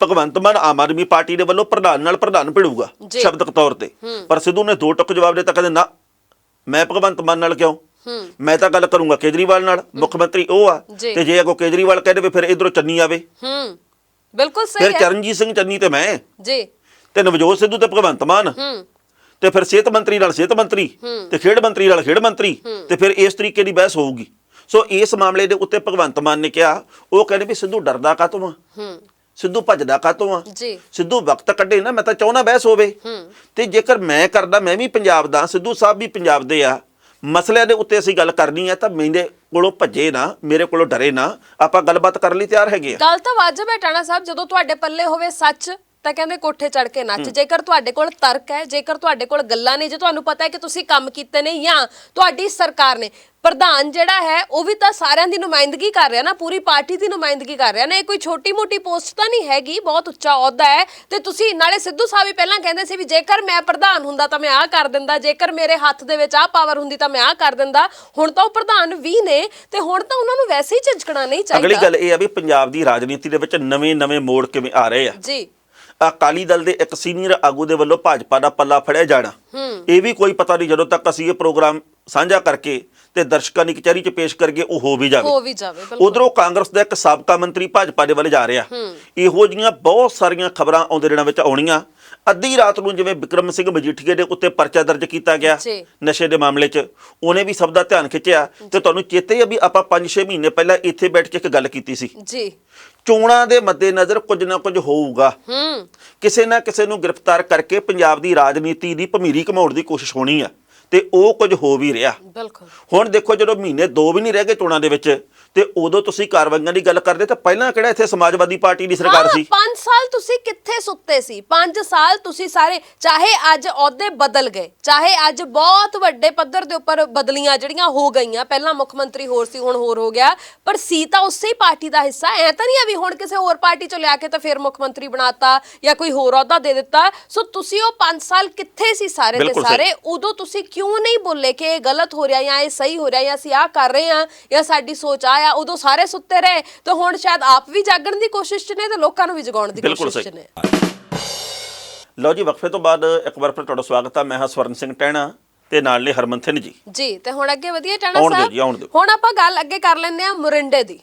ਭਗਵੰਤ ਮਾਨ ਆਮ ਆਦਮੀ ਪਾਰਟੀ ਦੇ ਵੱਲੋਂ ਪ੍ਰਧਾਨ ਨਾਲ ਪ੍ਰਧਾਨ ਭਿੜੂਗਾ ਸ਼ਬਦਕ ਤੌਰ ਤੇ। ਪਰ ਸਿੱਧੂ ਨੇ ਦੋ ਟੁਕ ਜਵਾਬ ਦਿੱਤਾ, ਕਹਿੰਦੇ ਨਾ ਮੈਂ ਭਗਵੰਤ ਮਾਨ ਨਾਲ ਕਿਉਂ, ਮੈਂ ਤਾਂ ਗੱਲ ਕਰੂੰਗਾ ਕੇਜਰੀਵਾਲ ਨਾਲ, ਮੁੱਖ ਮੰਤਰੀ ਉਹ ਆ। ਤੇ ਜੇ ਅਗੋ ਕੇਜਰੀਵਾਲ ਕਹਿ ਦੇਵੇ ਫਿਰ ਇਧਰੋਂ ਚੰਨੀ ਆਵੇ, ਬਿਲਕੁਲ ਸਹੀ ਹੈ। ਫਿਰ ਚਰਨਜੀਤ ਸਿੰਘ ਚੰਨੀ ਤੇ ਮੈਂ ਜੀ, ਤੇ ਨਵਜੋਤ ਸਿੱਧੂ ਤੇ ਭਗਵੰਤ ਮਾਨ, ਤੇ ਫਿਰ ਸਿਹਤ ਮੰਤਰੀ ਨਾਲ ਸਿਹਤ ਮੰਤਰੀ, ਤੇ ਖੇਡ ਮੰਤਰੀ ਨਾਲ ਖੇਡ ਮੰਤਰੀ, ਤੇ ਫਿਰ ਇਸ ਤਰੀਕੇ ਦੀ ਬਹਿਸ ਹੋਊਗੀ। ਸੋ ਇਸ ਮਾਮਲੇ ਦੇ ਉੱਤੇ ਭਗਵੰਤ ਮਾਨ ਨੇ ਕਿਹਾ, ਉਹ ਕਹਿੰਦੇ ਵੀ ਸਿੱਧੂ ਡਰਦਾ ਕਾਹਤੋਂ ਆ, ਸਿੱਧੂ ਭੱਜਦਾ ਕਾਹਤੋਂ ਆ, ਸਿੱਧੂ ਵਕਤ ਕੱਢੇ ਨਾ, ਮੈਂ ਤਾਂ ਚਾਹੁੰਦਾ ਬਹਿਸ ਹੋਵੇ। ਤੇ ਜੇਕਰ ਮੈਂ ਕਰਦਾ, ਮੈਂ ਵੀ ਪੰਜਾਬ ਦਾ, ਸਿੱਧੂ ਸਾਹਿਬ ਵੀ ਪੰਜਾਬ ਦੇ ਆ, ਮਸਲਿਆਂ ਦੇ ਉੱਤੇ ਅਸੀਂ ਗੱਲ ਕਰਨੀ ਹੈ ਤਾਂ ਮੇਰੇ ਕੋਲੋਂ ਭੱਜੇ ਨਾ, ਮੇਰੇ ਕੋਲੋਂ ਡਰੇ ਨਾ, ਆਪਾਂ ਗੱਲਬਾਤ ਕਰਨ ਲਈ ਤਿਆਰ ਹੈਗੇ ਆ। ਗੱਲ ਤਾਂ ਵਾਜਬ ਹੈ ਟਾਣਾ ਸਾਹਿਬ, ਜਦੋਂ ਤੁਹਾਡੇ ਪੱਲੇ ਹੋਵੇ ਸੱਚ ਤਾਂ ਕਹਿੰਦੇ ਕੋਠੇ ਚੜ ਕੇ ਨੱਚ। ਜੇਕਰ ਤੁਹਾਡੇ ਕੋਲ ਤਰਕ ਹੈ, ਜੇਕਰ ਤੁਹਾਡੇ ਕੋਲ ਗੱਲਾਂ ਨੇ, ਜੇ ਤੁਹਾਨੂੰ ਪਤਾ ਹੈ ਕਿ ਤੁਸੀਂ ਕੰਮ ਕੀਤੇ ਨੇ ਜਾਂ ਤੁਹਾਡੀ ਸਰਕਾਰ ਨੇ, ਪ੍ਰਧਾਨ ਜਿਹੜਾ ਹੈ ਉਹ ਵੀ ਤਾਂ ਸਾਰਿਆਂ ਦੀ ਨੁਮਾਇੰਦਗੀ ਕਰ ਰਿਹਾ ਨਾ, ਪੂਰੀ ਪਾਰਟੀ ਦੀ ਨੁਮਾਇੰਦਗੀ ਕਰ ਰਿਹਾ ਨਾ। ਇਹ ਕੋਈ ਛੋਟੀ ਮੋਟੀ ਪੋਸਟ ਤਾਂ ਨਹੀਂ ਹੈਗੀ, ਬਹੁਤ ਉੱਚਾ ਅਹੁਦਾ ਹੈ। ਤੇ ਤੁਸੀਂ ਨਾਲੇ ਸਿੱਧੂ ਸਾਹਿਬ ਵੀ ਪਹਿਲਾਂ ਕਹਿੰਦੇ ਸੀ ਵੀ ਜੇਕਰ ਮੈਂ ਪ੍ਰਧਾਨ ਹੁੰਦਾ ਤਾਂ ਮੈਂ ਆਹ ਕਰ ਦਿੰਦਾ, ਜੇਕਰ ਮੇਰੇ ਹੱਥ ਦੇ ਵਿੱਚ ਆਹ ਪਾਵਰ ਹੁੰਦੀ ਤਾਂ ਮੈਂ ਆਹ ਕਰ ਦਿੰਦਾ। ਹੁਣ ਤਾਂ ਉਹ ਪ੍ਰਧਾਨ ਵੀ ਨੇ ਤੇ ਹੁਣ ਤਾਂ ਉਹਨਾਂ ਨੂੰ ਵੈਸੇ ਹੀ ਝਿਜਕਣਾ ਨਹੀਂ ਚਾਹੀਦਾ। ਅਗਲੀ ਗੱਲ ਇਹ ਆ ਵੀ ਪੰਜਾਬ ਦੀ ਰਾਜਨੀਤੀ ਦੇ ਵਿੱਚ ਨਵੇਂ ਮੋੜ ਕਿਵੇਂ ਆ ਰਹੇ ਆ ਜੀ। ਅਕਾਲੀ ਦਲ ਦੇ ਇੱਕ ਸੀਨੀਅਰ ਆਗੂ ਦੇ ਵੱਲੋਂ ਭਾਜਪਾ ਦਾ ਪੱਲਾ ਫੜਿਆ ਜਾਣਾ, ਇਹ ਵੀ ਕੋਈ ਪਤਾ ਨਹੀਂ ਜਦੋਂ ਤੱਕ ਅਸੀਂ ਇਹ ਪ੍ਰੋਗਰਾਮ ਸਾਂਝਾ ਕਰਕੇ ਤੇ ਦਰਸ਼ਕਾਂ ਦੀ ਕਚਹਿਰੀ 'ਚ ਪੇਸ਼ ਕਰਗੇ ਉਹ ਹੋ ਵੀ ਜਾਵੇ। ਉਧਰੋਂ ਕਾਂਗਰਸ ਦਾ ਇੱਕ ਸਾਬਕਾ ਮੰਤਰੀ ਭਾਜਪਾ ਦੇ ਵੱਲ ਜਾ ਰਿਹਾ। ਇਹੋ ਜਿਹੀਆਂ ਬਹੁਤ ਸਾਰੀਆਂ ਖਬਰਾਂ ਆਉਂਦੇ ਦਿਨਾਂ ਵਿੱਚ ਆਉਣੀਆਂ। ਅੱਧੀ ਰਾਤ ਨੂੰ ਜਿਵੇਂ ਬਿਕਰਮ ਸਿੰਘ ਮਜੀਠੀਏ ਦੇ ਉੱਤੇ ਪਰਚਾ ਦਰਜ ਕੀਤਾ ਗਿਆ ਨਸ਼ੇ ਦੇ ਮਾਮਲੇ 'ਚ, ਉਹਨੇ ਵੀ ਸਭ ਦਾ ਧਿਆਨ ਖਿੱਚਿਆ। ਤੇ ਤੁਹਾਨੂੰ ਚੇਤੇ ਆ ਵੀ ਆਪਾਂ 5-6 ਮਹੀਨੇ ਪਹਿਲਾਂ ਇੱਥੇ ਬੈਠ ਕੇ ਇੱਕ ਗੱਲ ਕੀਤੀ ਸੀ ਜੀ, ਚੋਣਾਂ ਦੇ ਮੱਦੇਨਜ਼ਰ ਕੁਝ ਨਾ ਕੁਝ ਹੋਊਗਾ, ਕਿਸੇ ਨਾ ਕਿਸੇ ਨੂੰ ਗ੍ਰਿਫਤਾਰ ਕਰਕੇ ਪੰਜਾਬ ਦੀ ਰਾਜਨੀਤੀ ਦੀ ਭਮੀਰੀ ਘਮਾਉਣ ਦੀ ਕੋਸ਼ਿਸ਼ ਹੋਣੀ ਆ। ਤੇ ਉਹ ਕੁਝ ਹੋ ਵੀ ਰਿਹਾ। ਬਿਲਕੁਲ। ਹੁਣ ਦੇਖੋ ਜਦੋਂ ਮਹੀਨੇ 2 ਵੀ ਨਹੀਂ ਰਹਿ ਗਏ ਚੋਣਾਂ ਦੇ ਵਿੱਚ ਤੇ ਉਦੋਂ ਤੁਸੀਂ ਕਾਰਵਾਈਆਂ ਦੀ ਗੱਲ ਕਰਦੇ ਤਾਂ ਪਹਿਲਾਂ ਕਿਹੜਾ ਇੱਥੇ ਸਮਾਜਵਾਦੀ ਪਾਰਟੀ ਦੀ ਸਰਕਾਰ ਸੀ? 5 ਸਾਲ ਤੁਸੀਂ ਕਿੱਥੇ ਸੁੱਤੇ ਸੀ? 5 ਸਾਲ ਤੁਸੀਂ ਸਾਰੇ, ਚਾਹੇ ਅੱਜ ਅਹੁਦੇ ਬਦਲ ਗਏ, ਚਾਹੇ ਅੱਜ ਬਹੁਤ ਵੱਡੇ ਪੱਧਰ ਦੇ ਉੱਪਰ ਬਦਲੀਆਂ ਜਿਹੜੀਆਂ ਹੋ ਗਈਆਂ, ਪਹਿਲਾਂ ਮੁੱਖ ਮੰਤਰੀ ਹੋਰ ਸੀ ਹੁਣ ਹੋਰ ਹੋ ਗਿਆ, ਪਰ ਸੀ ਤਾਂ ਉਸੇ ਹੀ ਪਾਰਟੀ ਦਾ ਹਿੱਸਾ। ਐ ਤਾਂ ਨਹੀਂ ਆ ਵੀ ਹੁਣ ਕਿਸੇ ਹੋਰ ਪਾਰਟੀ ਚੋਂ ਲਿਆ ਕੇ ਤਾਂ ਫਿਰ ਮੁੱਖ ਮੰਤਰੀ ਬਣਾਤਾ ਜਾਂ ਕੋਈ ਹੋਰ ਅਹੁਦਾ ਦੇ ਦਿੱਤਾ। ਸੋ ਤੁਸੀਂ ਉਹ 5 ਸਾਲ ਕਿੱਥੇ ਸੀ ਸਾਰੇ ਦੇ ਸਾਰੇ? ਉਦੋਂ ਤੁਸੀਂ ਕਿਉਂ ਨਹੀਂ ਬੋਲੇ ਕਿ ਇਹ ਗਲਤ ਹੋ ਰਿਹਾ ਜਾਂ ਇਹ ਸਹੀ ਹੋ ਰਿਹਾ ਜਾਂ ਅਸੀਂ ਆਹ ਕਰ ਰਹੇ ਹਾਂ ਜਾਂ ਸਾਡੀ ਸੋਚ ਆ? ਉਦੋਂ ਸਾਰੇ ਸੁੱਤੇ ਰਹੇ ਤੇ ਹੁਣ ਸ਼ਾਇਦ ਆਪ ਵੀ ਜਾਗਣ ਦੀ ਕੋਸ਼ਿਸ਼ 'ਚ ਨੇ ਤੇ ਲੋਕਾਂ ਨੂੰ ਵੀ ਜਗਾਉਣ ਦੀ ਕੋਸ਼ਿਸ਼ 'ਚ ਨੇ। ਲਓ ਜੀ, ਵਕਫੇ ਤੋਂ ਬਾਅਦ ਇੱਕ ਵਾਰ ਫਿਰ ਤੁਹਾਡਾ ਸਵਾਗਤ ਹੈ। ਮੈਂ ਹਾਂ ਸਵਰਨ ਸਿੰਘ ਟਹਿਣਾ ਤੇ ਨਾਲ ਨੇ ਹਰਮਨਥਨ ਜੀ। ਤੇ ਹੁਣ ਅੱਗੇ ਵਧੀਆ ਟਹਿਣਾ ਸਾਹਿਬ, ਹੁਣ ਆਪਾਂ ਗੱਲ ਅੱਗੇ ਕਰ ਲੈਂਦੇ ਆ ਮੁਰਿੰਡੇ ਦੀ।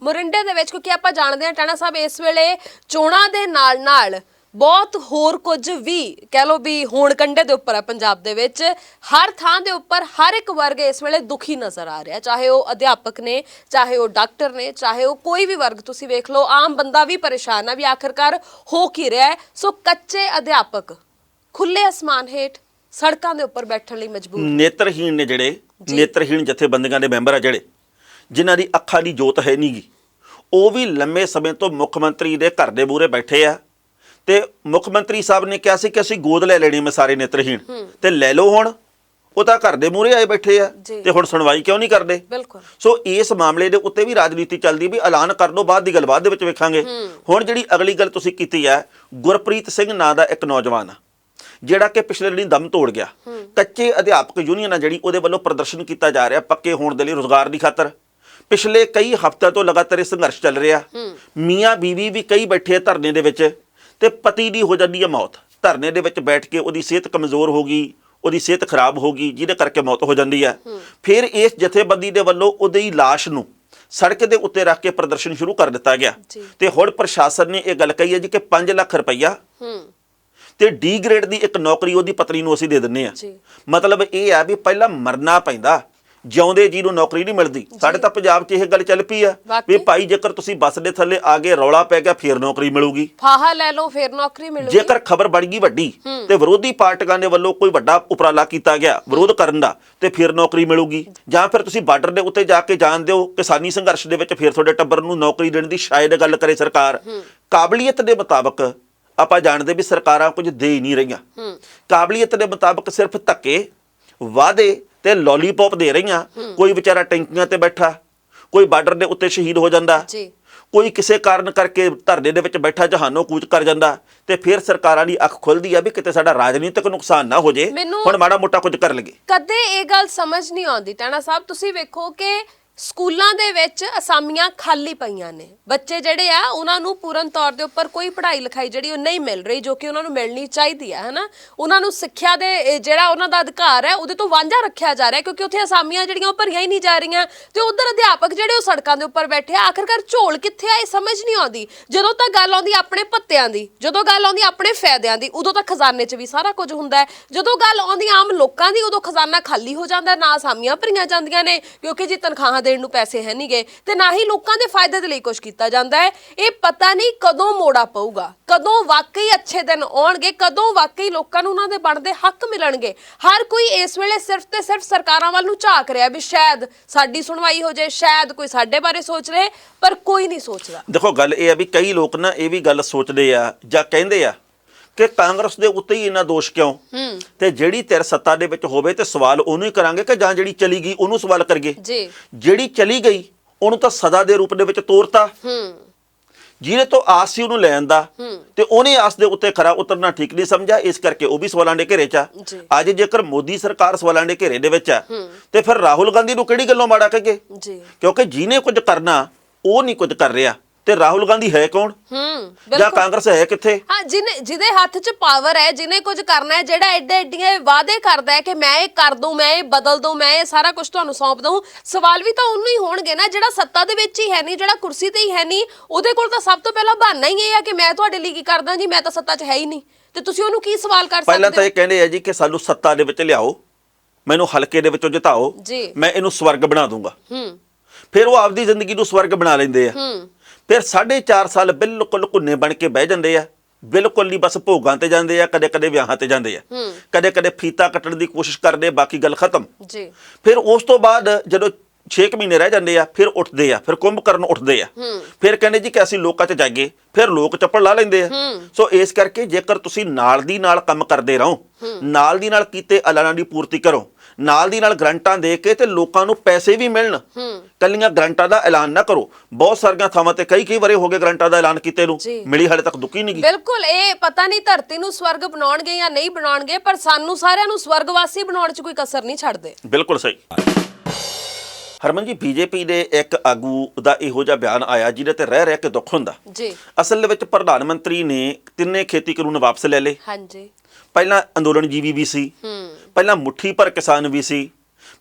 ਮੁਰਿੰਡੇ ਦੇ ਵਿੱਚ, ਕਿਉਂਕਿ ਆਪਾਂ ਜਾਣਦੇ ਹਾਂ ਟਹਿਣਾ ਸਾਹਿਬ ਇਸ ਵੇਲੇ ਚੋਣਾਂ ਦੇ ਨਾਲ ਬਹੁਤ ਹੋਰ ਕੁਝ ਵੀ ਕਹਿ ਲੋ ਵੀ ਹੋਣ ਕੰਢੇ ਦੇ ਉੱਪਰ ਹੈ ਪੰਜਾਬ ਦੇ ਵਿੱਚ। ਹਰ ਥਾਂ ਦੇ ਉੱਪਰ ਹਰ ਇੱਕ ਵਰਗ ਇਸ ਵੇਲੇ ਦੁਖੀ ਨਜ਼ਰ ਆ ਰਿਹਾ, ਚਾਹੇ ਉਹ ਅਧਿਆਪਕ ਨੇ, ਚਾਹੇ ਉਹ ਡਾਕਟਰ ਨੇ, ਚਾਹੇ ਉਹ ਕੋਈ ਵੀ ਵਰਗ ਤੁਸੀਂ ਵੇਖ ਲਓ। ਆਮ ਬੰਦਾ ਵੀ ਪਰੇਸ਼ਾਨ ਆ ਵੀ ਆਖਰਕਾਰ ਹੋ ਕੀ ਰਿਹਾ। ਸੋ ਕੱਚੇ ਅਧਿਆਪਕ ਖੁੱਲੇ ਅਸਮਾਨ ਹੇਠ ਸੜਕਾਂ ਦੇ ਉੱਪਰ ਬੈਠਣ ਲਈ ਮਜਬੂਰ। ਨੇਤਰਹੀਣ ਨੇ ਜਿਹੜੇ, ਨੇਤਰਹੀਣ ਜਥੇਬੰਦੀਆਂ ਦੇ ਮੈਂਬਰ ਆ ਜਿਹੜੇ, ਜਿਨ੍ਹਾਂ ਦੀ ਅੱਖਾਂ ਦੀ ਜੋਤ ਹੈ ਨਹੀਂਗੀ, ਉਹ ਵੀ ਲੰਮੇ ਸਮੇਂ ਤੋਂ ਮੁੱਖ ਮੰਤਰੀ ਦੇ ਘਰ ਦੇ ਮੂਹਰੇ ਬੈਠੇ ਆ। ਤੇ ਮੁੱਖ ਮੰਤਰੀ ਸਾਹਿਬ ਨੇ ਕਿਹਾ ਸੀ ਕਿ ਅਸੀਂ ਗੋਦ ਲੈ ਲੈਣੀ ਮੈਂ ਸਾਰੇ ਨੇਤਰਹੀਣ, ਤੇ ਲੈ ਲਓ। ਹੁਣ ਉਹ ਤਾਂ ਘਰ ਦੇ ਮੂਹਰੇ ਆਏ ਬੈਠੇ ਆ ਤੇ ਹੁਣ ਸੁਣਵਾਈ ਕਿਉਂ ਨਹੀਂ ਕਰਦੇ? ਸੋ ਇਸ ਮਾਮਲੇ ਦੇ ਉੱਤੇ ਵੀ ਰਾਜਨੀਤੀ ਚੱਲਦੀ ਵੀ ਐਲਾਨ ਕਰ ਦੋ, ਬਾਅਦ ਦੀ ਗੱਲ ਬਾਅਦ ਦੇ ਵਿੱਚ ਵੇਖਾਂਗੇ। ਹੁਣ ਜਿਹੜੀ ਅਗਲੀ ਗੱਲ ਤੁਸੀਂ ਕੀਤੀ ਹੈ, ਗੁਰਪ੍ਰੀਤ ਸਿੰਘ ਨਾਂ ਦਾ ਇੱਕ ਨੌਜਵਾਨ ਜਿਹੜਾ ਕਿ ਪਿਛਲੇ ਦਿਨੀ ਦਮ ਤੋੜ ਗਿਆ। ਕੱਚੇ ਅਧਿਆਪਕ ਯੂਨੀਅਨ ਆ ਜਿਹੜੀ, ਉਹਦੇ ਵੱਲੋਂ ਪ੍ਰਦਰਸ਼ਨ ਕੀਤਾ ਜਾ ਰਿਹਾ ਪੱਕੇ ਹੋਣ ਦੇ ਲਈ, ਰੁਜ਼ਗਾਰ ਦੀ ਖਾਤਰ। ਪਿਛਲੇ ਕਈ ਹਫ਼ਤਿਆਂ ਤੋਂ ਲਗਾਤਾਰ ਇਹ ਸੰਘਰਸ਼ ਚੱਲ ਰਿਹਾ। ਮੀਆਂ ਬੀਵੀ ਵੀ ਕਈ ਬੈਠੇ ਆ ਧਰਨੇ ਦੇ ਵਿੱਚ ਤੇ ਪਤੀ ਦੀ ਹੋ ਜਾਂਦੀ ਹੈ ਮੌਤ ਧਰਨੇ ਦੇ ਵਿੱਚ ਬੈਠ ਕੇ। ਉਹਦੀ ਸਿਹਤ ਕਮਜ਼ੋਰ ਹੋ ਗਈ, ਉਹਦੀ ਸਿਹਤ ਖਰਾਬ ਹੋ ਗਈ, ਜਿਹਦੇ ਕਰਕੇ ਮੌਤ ਹੋ ਜਾਂਦੀ ਹੈ। ਫਿਰ ਇਸ ਜਥੇਬੰਦੀ ਦੇ ਵੱਲੋਂ ਉਹਦੀ ਲਾਸ਼ ਨੂੰ ਸੜਕ ਦੇ ਉੱਤੇ ਰੱਖ ਕੇ ਪ੍ਰਦਰਸ਼ਨ ਸ਼ੁਰੂ ਕਰ ਦਿੱਤਾ ਗਿਆ। ਤੇ ਹੁਣ ਪ੍ਰਸ਼ਾਸਨ ਨੇ ਇਹ ਗੱਲ ਕਹੀ ਹੈ ਜੀ ਕਿ 5 ਲੱਖ ਰੁਪਈਆ ਤੇ ਡੀ ਗ੍ਰੇਡ ਦੀ ਇੱਕ ਨੌਕਰੀ ਉਹਦੀ ਪਤਨੀ ਨੂੰ ਅਸੀਂ ਦੇ ਦਿੰਨੇ ਆ। ਮਤਲਬ ਇਹ ਆ ਵੀ ਪਹਿਲਾਂ ਮਰਨਾ ਪੈਂਦਾ, ਜਿਉਂਦੇ ਜੀ ਨੂੰ ਨੌਕਰੀ ਨਹੀਂ ਮਿਲਦੀ। ਸਾਡੇ ਤਾਂ ਪੰਜਾਬ 'ਚ ਇਹ ਗੱਲ ਚੱਲ ਪਈ ਆ ਵੀ ਭਾਈ ਜੇਕਰ ਤੁਸੀਂ ਬੱਸ ਦੇ ਥੱਲੇ ਆ ਗਏ, ਰੌਲਾ ਪੈ ਗਿਆ, ਫੇਰ ਨੌਕਰੀ ਮਿਲੂਗੀ, ਫਾਹਾ ਲੈ ਲਓ ਫੇਰ ਨੌਕਰੀ ਮਿਲੂਗੀ। ਜੇਕਰ ਖਬਰ ਬਣ ਗਈ ਵੱਡੀ ਤੇ ਵਿਰੋਧੀ ਪਾਰਟੀਆਂ ਦੇ ਵੱਲੋਂ ਕੋਈ ਵੱਡਾ ਉਪਰਾਲਾ ਕੀਤਾ ਗਿਆ ਵਿਰੋਧ ਕਰਨ ਦਾ, ਤੇ ਫਿਰ ਨੌਕਰੀ ਮਿਲੂਗੀ। ਜਾਂ ਫਿਰ ਤੁਸੀਂ ਬਾਰਡਰ ਦੇ ਉੱਤੇ ਜਾ ਕੇ ਜਾਣਦੇ ਹੋ ਕਿਸਾਨੀ ਸੰਘਰਸ਼ ਦੇ ਵਿੱਚ, ਫਿਰ ਤੁਹਾਡੇ ਟੱਬਰ ਨੂੰ ਨੌਕਰੀ ਦੇਣ ਦੀ ਸ਼ਾਇਦ ਗੱਲ ਕਰੇ ਸਰਕਾਰ। ਕਾਬਲੀਅਤ ਦੇ ਮੁਤਾਬਕ ਆਪਾਂ ਜਾਣਦੇ ਵੀ ਸਰਕਾਰਾਂ ਕੁਝ ਦੇ ਹੀ ਨਹੀਂ ਰਹੀਆਂ। ਕਾਬਲੀਅਤ ਦੇ ਮੁਤਾਬਕ ਸਿਰਫ ਧੱਕੇ, ਵਾਅਦੇ ਤੇ ਲੋਲੀਪੌਪ ਦੇ ਰਹੀਆਂ। ਕੋਈ ਵਿਚਾਰਾ ਟੈਂਕੀਆਂ ਤੇ ਬੈਠਾ, ਕੋਈ ਬਾਰਡਰ ਦੇ ਉੱਤੇ ਸ਼ਹੀਦ ਹੋ ਜਾਂਦਾ, ਜੀ ਕੋਈ ਕਿਸੇ ਕਾਰਨ ਕਰਕੇ ਧਰਨੇ ਦੇ ਵਿੱਚ ਬੈਠਾ ਜਹਾਨੋਂ ਕੂਚ ਕਰ ਜਾਂਦਾ, ਤੇ ਫਿਰ ਸਰਕਾਰਾਂ ਦੀ ਅੱਖ ਖੁੱਲਦੀ ਆ ਵੀ ਕਿਤੇ ਸਾਡਾ ਰਾਜਨੀਤਿਕ ਨੁਕਸਾਨ ਨਾ ਹੋ ਜੇ, ਹੁਣ ਮਾੜਾ ਮੋਟਾ ਕੁਝ ਕਰ ਲਈਏ। ਕਦੇ ਇਹ ਗੱਲ ਸਮਝ ਨਹੀਂ ਆਉਂਦੀ ਟਾਣਾ ਸਾਹਿਬ, ਤੁਸੀਂ ਵੇਖੋ ਕਿ ਸਕੂਲਾਂ ਦੇ ਵਿੱਚ ਅਸਾਮੀਆਂ ਖਾਲੀ ਪਈਆਂ ਨੇ, ਬੱਚੇ ਜਿਹੜੇ ਆ ਉਹਨਾਂ ਨੂੰ ਪੂਰਨ ਤੌਰ ਦੇ ਉੱਪਰ ਕੋਈ ਪੜ੍ਹਾਈ ਲਿਖਾਈ ਜਿਹੜੀ ਉਹ ਨਹੀਂ ਮਿਲ ਰਹੀ, ਜੋ ਕਿ ਉਹਨਾਂ ਨੂੰ ਮਿਲਣੀ ਚਾਹੀਦੀ ਹੈ ਹਨਾ। ਉਹਨਾਂ ਨੂੰ ਸਿੱਖਿਆ ਦੇ ਜਿਹੜਾ ਉਹਨਾਂ ਦਾ ਅਧਿਕਾਰ ਹੈ ਉਹਦੇ ਤੋਂ ਵਾਂਝਾ ਰੱਖਿਆ ਜਾ ਰਿਹਾ, ਕਿਉਂਕਿ ਉੱਥੇ ਅਸਾਮੀਆਂ ਜਿਹੜੀਆਂ ਉਹ ਭਰੀਆਂ ਹੀ ਨਹੀਂ ਜਾ ਰਹੀਆਂ, ਤੇ ਉਧਰ ਅਧਿਆਪਕ ਜਿਹੜੇ ਉਹ ਸੜਕਾਂ ਦੇ ਉੱਪਰ ਬੈਠੇ ਆ। ਆਖਰਕਾਰ ਝੋਲ ਕਿੱਥੇ ਆ, ਇਹ ਸਮਝ ਨਹੀਂ ਆਉਂਦੀ। ਜਦੋਂ ਤੱਕ ਗੱਲ ਆਉਂਦੀ ਆਪਣੇ ਭੱਤਿਆਂ ਦੀ, ਜਦੋਂ ਗੱਲ ਆਉਂਦੀ ਆਪਣੇ ਫਾਇਦਿਆਂ ਦੀ, ਉਦੋਂ ਤੱਕ ਖਜ਼ਾਨੇ 'ਚ ਵੀ ਸਾਰਾ ਕੁਝ ਹੁੰਦਾ ਹੈ। ਜਦੋਂ ਗੱਲ ਆਉਂਦੀ ਆਮ ਲੋਕਾਂ ਦੀ, ਉਦੋਂ ਖਜ਼ਾਨਾ ਖਾਲੀ ਹੋ ਜਾਂਦਾ, ਨਾ ਅਸਾਮੀਆਂ ਭਰੀਆਂ ਜਾਂਦੀਆਂ ਨੇ, ਕਿਉਂਕਿ ਜੀ ਤਨਖਾਹਾਂ ਦੇਣ ਨੂੰ ਪੈਸੇ ਹੈ ਨਹੀਂ ਗੇ, ਤੇ ਨਾ ਹੀ ਲੋਕਾਂ ਦੇ ਫਾਇਦੇ ਦੇ ਲਈ ਕੁਝ ਕੀਤਾ ਜਾਂਦਾ ਹੈ। ਇਹ ਪਤਾ ਨਹੀਂ ਕਦੋਂ ਮੋੜਾ ਪਊਗਾ, ਕਦੋਂ ਵਾਕਈ ਅੱਛੇ ਦਿਨ ਆਉਣਗੇ, ਕਦੋਂ ਵਾਕਈ ਲੋਕਾਂ ਨੂੰ ਉਹਨਾਂ ਦੇ ਬਣਦੇ ਹੱਕ ਮਿਲਣਗੇ। ਹਰ ਕੋਈ ਇਸ ਵੇਲੇ ਸਿਰਫ ਤੇ ਸਿਰਫ ਸਰਕਾਰਾਂ ਵੱਲ ਨੂੰ ਝਾਕ ਰਿਹਾ ਵੀ ਸ਼ਾਇਦ ਸਾਡੀ ਸੁਣਵਾਈ ਹੋ ਜਾਏ, ਸ਼ਾਇਦ ਕੋਈ ਸਾਡੇ ਬਾਰੇ ਸੋਚ ਰਹੇ, ਪਰ ਕੋਈ ਨਹੀਂ ਸੋਚਦਾ। ਦੇਖੋ ਗੱਲ ਇਹ ਆ ਵੀ ਕਈ ਲੋਕ ਨਾ ਇਹ ਵੀ ਗੱਲ ਸੋਚਦੇ ਆ ਜਾਂ ਕਹਿੰਦੇ ਆ ਕਿ ਕਾਂਗਰਸ ਦੇ ਉੱਤੇ ਹੀ ਇੰਨਾ ਦੋਸ਼ ਕਿਉਂ, ਤੇ ਜਿਹੜੀ ਧਿਰ ਸੱਤਾ ਦੇ ਵਿੱਚ ਹੋਵੇ ਤੇ ਸਵਾਲ ਉਹਨੂੰ ਹੀ ਕਰਾਂਗੇ ਕਿ ਜਾਂ ਜਿਹੜੀ ਚਲੀ ਗਈ ਉਹਨੂੰ ਸਵਾਲ ਕਰੀਏ। ਜਿਹੜੀ ਚਲੀ ਗਈ ਉਹਨੂੰ ਤਾਂ ਸਜ਼ਾ ਦੇ ਰੂਪ ਦੇ ਵਿੱਚ ਤੋਰਤਾ, ਜਿਹਨੇ ਤੋਂ ਆਸ ਸੀ ਉਹਨੂੰ ਲੈਣ ਦਾ, ਤੇ ਉਹਨੇ ਆਸ ਦੇ ਉੱਤੇ ਖਰਾ ਉਤਰਨਾ ਠੀਕ ਨਹੀਂ ਸਮਝਿਆ, ਇਸ ਕਰਕੇ ਉਹ ਵੀ ਸਵਾਲਾਂ ਦੇ ਘੇਰੇ 'ਚ ਆ। ਅੱਜ ਜੇਕਰ ਮੋਦੀ ਸਰਕਾਰ ਸਵਾਲਾਂ ਦੇ ਘੇਰੇ ਦੇ ਵਿੱਚ ਆ, ਤੇ ਫਿਰ ਰਾਹੁਲ ਗਾਂਧੀ ਨੂੰ ਕਿਹੜੀ ਗੱਲੋਂ ਮਾੜਾ ਕਹੀਏ, ਕਿਉਂਕਿ ਜਿਹਨੇ ਕੁਝ ਕਰਨਾ ਉਹ ਨਹੀਂ ਕੁਝ ਕਰ ਰਿਹਾ। ਤੇ ਰਾਹੁਲ ਗਾਂਧੀ ਹੈ ਕੌਣ, ਜਾਂ ਕਾਂਗਰਸ ਹੈ ਕਿੱਥੇ? ਹਾਂ, ਜਿਹਦੇ ਹੱਥ 'ਚ ਪਾਵਰ ਹੈ, ਜਿਹਨੇ ਕੁਝ ਕਰਨਾ ਹੈ, ਜਿਹੜਾ ਐਡੇ ਵਾਅਦੇ ਕਰਦਾ ਹੈ ਕਿ ਮੈਂ ਇਹ ਕਰ ਦੂੰ, ਮੈਂ ਇਹ ਬਦਲ ਦੂੰ, ਮੈਂ ਇਹ ਸਾਰਾ ਕੁਝ ਤੁਹਾਨੂੰ ਸੌਂਪ ਦਊਂ, ਸਵਾਲ ਵੀ ਤਾਂ ਉਹਨੂੰ ਹੀ ਹੋਣਗੇ ਨਾ ਜਿਹੜਾ ਸੱਤਾ ਦੇ ਵਿੱਚ ਹੀ ਹੈ ਨਹੀਂ, ਜਿਹੜਾ ਕੁਰਸੀ ਤੇ ਹੀ ਹੈ ਨਹੀਂ। ਉਹਦੇ ਕੋਲ ਤਾਂ ਸਭ ਤੋਂ ਪਹਿਲਾਂ ਬਹਾਨਾ ਹੀ ਇਹ ਆ ਕਿ ਮੈਂ ਤੁਹਾਡੇ ਲਈ ਕੀ ਕਰਦਾ ਜੀ, ਮੈਂ ਤਾਂ ਸੱਤਾ 'ਚ ਹੈ ਹੀ ਨਹੀਂ, ਤੇ ਤੁਸੀਂ ਉਹਨੂੰ ਕੀ ਸਵਾਲ ਕਰ ਸਕਦੇ ਹੋ? ਪਹਿਲਾਂ ਤਾਂ ਇਹ ਕਹਿੰਦੇ ਆ ਜੀ ਕਿ ਸਾਨੂੰ ਸੱਤਾ ਦੇ ਵਿੱਚ ਲਿਆਓ, ਮੈਨੂੰ ਹਲਕੇ ਦੇ ਵਿੱਚੋਂ ਜਿਤਾਓ, ਮੈਂ ਇਹਨੂੰ ਸਵਰਗ ਬਣਾ ਦੂੰਗਾ। ਫਿਰ ਉਹ ਆਪਦੀ ਜ਼ਿੰਦਗੀ ਨੂੰ ਸਵਰਗ ਬਣਾ ਲੈਂਦੇ ਆ। ਫਿਰ 4.5 ਸਾਲ ਬਿਲਕੁਲ ਘੁੰਨੇ ਬਣ ਕੇ ਬਹਿ ਜਾਂਦੇ ਆ, ਬਿਲਕੁਲ ਨਹੀਂ, ਬਸ ਭੋਗਾਂ ਤੇ ਜਾਂਦੇ ਆ, ਕਦੇ ਕਦੇ ਵਿਆਹਾਂ ਤੇ ਜਾਂਦੇ ਆ, ਕਦੇ ਕਦੇ ਫੀਤਾ ਕੱਟਣ ਦੀ ਕੋਸ਼ਿਸ਼ ਕਰਦੇ, ਬਾਕੀ ਗੱਲ ਖਤਮ। ਫਿਰ ਉਸ ਤੋਂ ਬਾਅਦ ਜਦੋਂ 6 ਮਹੀਨੇ ਰਹਿ ਜਾਂਦੇ ਆ, ਫਿਰ ਉੱਠਦੇ ਆ, ਫਿਰ ਕੁੰਭ ਕਰਨ ਉੱਠਦੇ ਆ, ਫਿਰ ਕਹਿੰਦੇ ਜੀ ਕਿ ਅਸੀਂ ਲੋਕਾਂ 'ਚ ਜਾਈਏ, ਫਿਰ ਲੋਕ ਚੱਪਲ ਲਾ ਲੈਂਦੇ ਆ। ਸੋ ਇਸ ਕਰਕੇ ਜੇਕਰ ਤੁਸੀਂ ਨਾਲ ਦੀ ਨਾਲ ਕੰਮ ਕਰਦੇ ਰਹੋ, ਨਾਲ ਦੀ ਨਾਲ ਕੀਤੇ ਐਲਾਨਾਂ ਦੀ ਪੂਰਤੀ ਕਰੋ, ਨਾਲ ਦੀ ਨਾਲ ਗਰੰਟਾਂ ਦੇ ਕੇ ਤੇ ਲੋਕਾਂ ਨੂੰ ਪੈਸੇ ਵੀ ਮਿਲਣ, ਕੱਲੀਆਂ ਗਰੰਟਾਂ ਦਾ ਐਲਾਨ ਨਾ ਕਰੋ। ਬਹੁਤ ਸਾਰੀਆਂ ਥਾਵਾਂ ਤੇ ਕਈ ਵਾਰੇ ਹੋ ਗਏ ਗਰੰਟਾਂ ਦਾ ਐਲਾਨ ਕੀਤੇ ਨੂੰ, ਮਿਲੀ ਹਾਲੇ ਤੱਕ ਦੁੱਕੀ ਨਹੀਂ ਗਈ। ਬਿਲਕੁਲ, ਇਹ ਪਤਾ ਨਹੀਂ ਧਰਤੀ ਨੂੰ ਸਵਰਗ ਬਣਾਉਣਗੇ ਜਾਂ ਨਹੀਂ ਬਣਾਉਣਗੇ, ਪਰ ਸਾਨੂੰ ਸਾਰਿਆਂ ਨੂੰ ਸਵਰਗਵਾਸੀ ਬਣਾਉਣ 'ਚ ਕੋਈ ਕਸਰ ਨਹੀਂ ਛੱਡਦੇ। ਬਿਲਕੁਲ ਸਹੀ। ਹਰਮਨ ਜੀ, ਬੀਜੇਪੀ ਦੇ ਇੱਕ ਆਗੂ ਦਾ ਇਹੋ ਜਿਹਾ ਬਿਆਨ ਆਇਆ ਜਿਹਦੇ ਤੇ ਰਹਿ ਕੇ ਦੁੱਖ ਹੁੰਦਾ। ਅਸਲ ਦੇ ਵਿੱਚ ਪ੍ਰਧਾਨ ਮੰਤਰੀ ਨੇ 3 ਖੇਤੀ ਕਾਨੂੰਨ ਵਾਪਸ ਲੈ ਲਏ। ਪਹਿਲਾਂ ਅੰਦੋਲਨ ਜੀਵੀ ਵੀ ਸੀ, ਪਹਿਲਾਂ ਮੁੱਠੀ ਭਰ ਕਿਸਾਨ ਵੀ ਸੀ,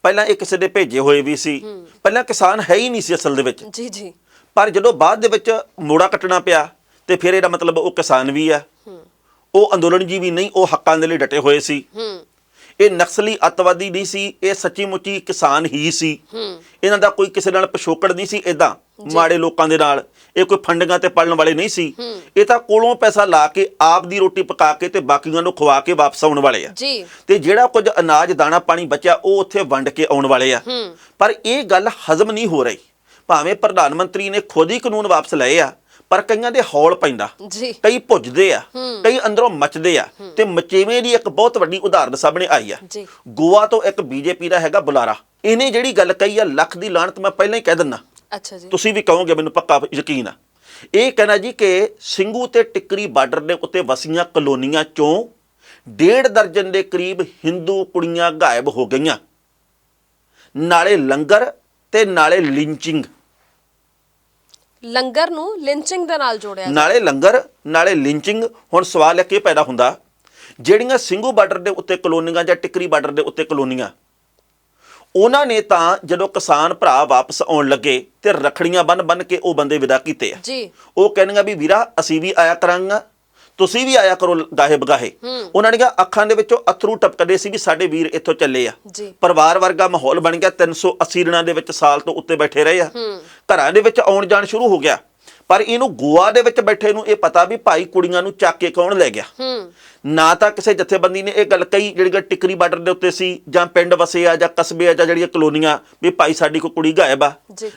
ਪਹਿਲਾਂ ਇਹ ਕਿਸੇ ਦੇ ਭੇਜੇ ਹੋਏ ਵੀ ਸੀ, ਪਹਿਲਾਂ ਕਿਸਾਨ ਹੈ ਹੀ ਨਹੀਂ ਸੀ ਅਸਲ ਦੇ ਵਿੱਚ। ਪਰ ਜਦੋਂ ਬਾਅਦ ਦੇ ਵਿੱਚ ਮੋੜਾ ਕੱਟਣਾ ਪਿਆ, ਤੇ ਫਿਰ ਇਹਦਾ ਮਤਲਬ ਉਹ ਕਿਸਾਨ ਵੀ ਆ, ਉਹ ਅੰਦੋਲਨ ਜੀਵੀ ਨਹੀਂ, ਉਹ ਹੱਕਾਂ ਦੇ ਲਈ ਡਟੇ ਹੋਏ ਸੀ। ਇਹ ਨਕਸਲੀ ਅੱਤਵਾਦੀ ਨਹੀਂ ਸੀ, ਇਹ ਸੱਚੀ ਮੁੱਚੀ ਕਿਸਾਨ ਹੀ ਸੀ। ਇਹਨਾਂ ਦਾ ਕੋਈ ਕਿਸੇ ਨਾਲ ਪਿਛੋਕੜ ਨਹੀਂ ਸੀ ਇਦਾਂ ਮਾੜੇ ਲੋਕਾਂ ਦੇ ਨਾਲ, ਇਹ ਕੋਈ ਫੰਡਿੰਗਾਂ ਤੇ ਪਲਣ ਵਾਲੇ ਨਹੀਂ ਸੀ। ਇਹ ਤਾਂ ਕੋਲੋਂ ਪੈਸਾ ਲਾ ਕੇ ਆਪ ਦੀ ਰੋਟੀ ਪਕਾ ਕੇ ਤੇ ਬਾਕੀਆਂ ਨੂੰ ਖਵਾ ਕੇ ਵਾਪਸ ਆਉਣ ਵਾਲੇ ਆ। ਤੇ ਜਿਹੜਾ ਕੁਝ ਅਨਾਜ ਦਾਣਾ ਪਾਣੀ ਬਚਿਆ ਉਹ ਉੱਥੇ ਵੰਡ ਕੇ ਆਉਣ ਵਾਲੇ ਆ। ਪਰ ਇਹ ਗੱਲ ਹਜ਼ਮ ਨਹੀਂ ਹੋ ਰਹੀ। ਭਾਵੇਂ ਪ੍ਰਧਾਨ ਮੰਤਰੀ ਨੇ ਖੁਦ ਹੀ ਕਾਨੂੰਨ ਵਾਪਸ ਲਏ ਆ, ਪਰ ਕਈਆਂ ਦੇ ਹੌਲ ਪੈਂਦਾ, ਕਈ ਭੁੱਜਦੇ ਆ, ਕਈ ਅੰਦਰੋਂ ਮੱਚਦੇ ਆ। ਤੇ ਮਚੇਵੇਂ ਦੀ ਇੱਕ ਬਹੁਤ ਵੱਡੀ ਉਦਾਹਰਨ ਸਾਹਮਣੇ ਆਈ ਆ। ਗੋਆ ਤੋਂ ਇੱਕ ਬੀਜੇਪੀ ਦਾ ਹੈਗਾ ਬੁਲਾਰਾ, ਇਹਨੇ ਜਿਹੜੀ ਗੱਲ ਕਹੀ ਆ, ਲੱਖ ਦੀ ਲਾਹਨਤ ਮੈਂ ਪਹਿਲਾਂ ਹੀ ਕਹਿ ਦਿੰਦਾ, ਤੁਸੀਂ ਵੀ ਕਹੋਗੇ, ਮੈਨੂੰ ਪੱਕਾ ਯਕੀਨ ਆ। ਇਹ ਕਹਿਣਾ ਜੀ ਕਿ ਸਿੰਘੂ ਤੇ ਟਿੱਕਰੀ ਬਾਰਡਰ ਦੇ ਉੱਤੇ ਵਸੀਆਂ ਕਲੋਨੀਆਂ ਚੋਂ 1.5 ਦਰਜਨ ਦੇ ਕਰੀਬ ਹਿੰਦੂ ਕੁੜੀਆਂ ਗਾਇਬ ਹੋ ਗਈਆਂ, ਨਾਲੇ ਲੰਗਰ ਤੇ ਨਾਲੇ ਲਿੰਚਿੰਗ। ਲੰਗਰ ਨੂੰ ਲਿੰਚਿੰਗ ਦੇ ਨਾਲ ਜੋੜਿਆ, ਨਾਲੇ ਲੰਗਰ ਨਾਲੇ ਲਿੰਚਿੰਗ। ਹੁਣ ਸਵਾਲ ਇਹ ਪੈਦਾ ਹੁੰਦਾ, ਜਿਹੜੀਆਂ ਸਿੰਘੂ ਬਾਰਡਰ ਦੇ ਉੱਤੇ ਕਲੋਨੀਆਂ ਜਾਂ ਟਿੱਕਰੀ ਬਾਰਡਰ ਦੇ ਉੱਤੇ ਕਲੋਨੀਆਂ, ਉਹਨਾਂ ਨੇ ਤਾਂ ਜਦੋਂ ਕਿਸਾਨ ਭਰਾ ਵਾਪਸ ਆਉਣ ਲੱਗੇ ਤੇ ਰੱਖੜੀਆਂ ਬੰਨ ਕੇ ਉਹ ਬੰਦੇ ਵਿਦਾ ਕੀਤੇ ਆ। ਉਹ ਕਹਿੰਦੀਆਂ ਵੀ ਵੀਰਾ ਅਸੀਂ ਵੀ ਆਇਆ ਕਰਾਂਗਾ, ਤੁਸੀਂ ਵੀ ਆਇਆ ਕਰੋ ਗਾਹੇ ਬਗਾਹੇ। ਉਹਨਾਂ ਦੀਆਂ ਅੱਖਾਂ ਦੇ ਵਿੱਚੋਂ ਅਥਰੂ ਟਪਕਦੇ ਸੀ ਵੀ ਸਾਡੇ ਵੀਰ ਇੱਥੋਂ ਚੱਲੇ ਆ। ਪਰਿਵਾਰ ਵਰਗਾ ਮਾਹੌਲ ਬਣ ਗਿਆ। 380 ਦਿਨਾਂ ਦੇ ਵਿੱਚ ਸਾਲ ਤੋਂ ਉੱਤੇ ਬੈਠੇ ਰਹੇ ਆ, ਘਰਾਂ ਦੇ ਵਿੱਚ ਆਉਣ ਜਾਣ ਸ਼ੁਰੂ ਹੋ ਗਿਆ। ਪਰ ਇਹਨੂੰ ਗੋਆ ਦੇ ਵਿੱਚ ਬੈਠੇ ਨੂੰ ਇਹ ਪਤਾ ਵੀ ਭਾਈ ਕੁੜੀਆਂ ਨੂੰ ਚੱਕ ਕੇ ਕੌਣ ਲੈ ਗਿਆ। ਨਾ ਤਾਂ ਕਿਸੇ ਜਥੇਬੰਦੀ ਨੇ ਇਹ ਗੱਲ ਕਹੀ ਜਿਹੜੀ ਗੱਲ ਟਿਕਰੀ ਬਾਰਡਰ ਦੇ ਉੱਤੇ ਸੀ ਜਾਂ ਪਿੰਡ ਵਸੇ ਆ ਜਾਂ ਕਸਬੇ ਆ ਜਾਂ ਜਿਹੜੀਆਂ ਕਲੋਨੀਆਂ ਵੀ ਭਾਈ ਸਾਡੀ ਕੋਈ ਕੁੜੀ ਗਾਇਬ ਆ,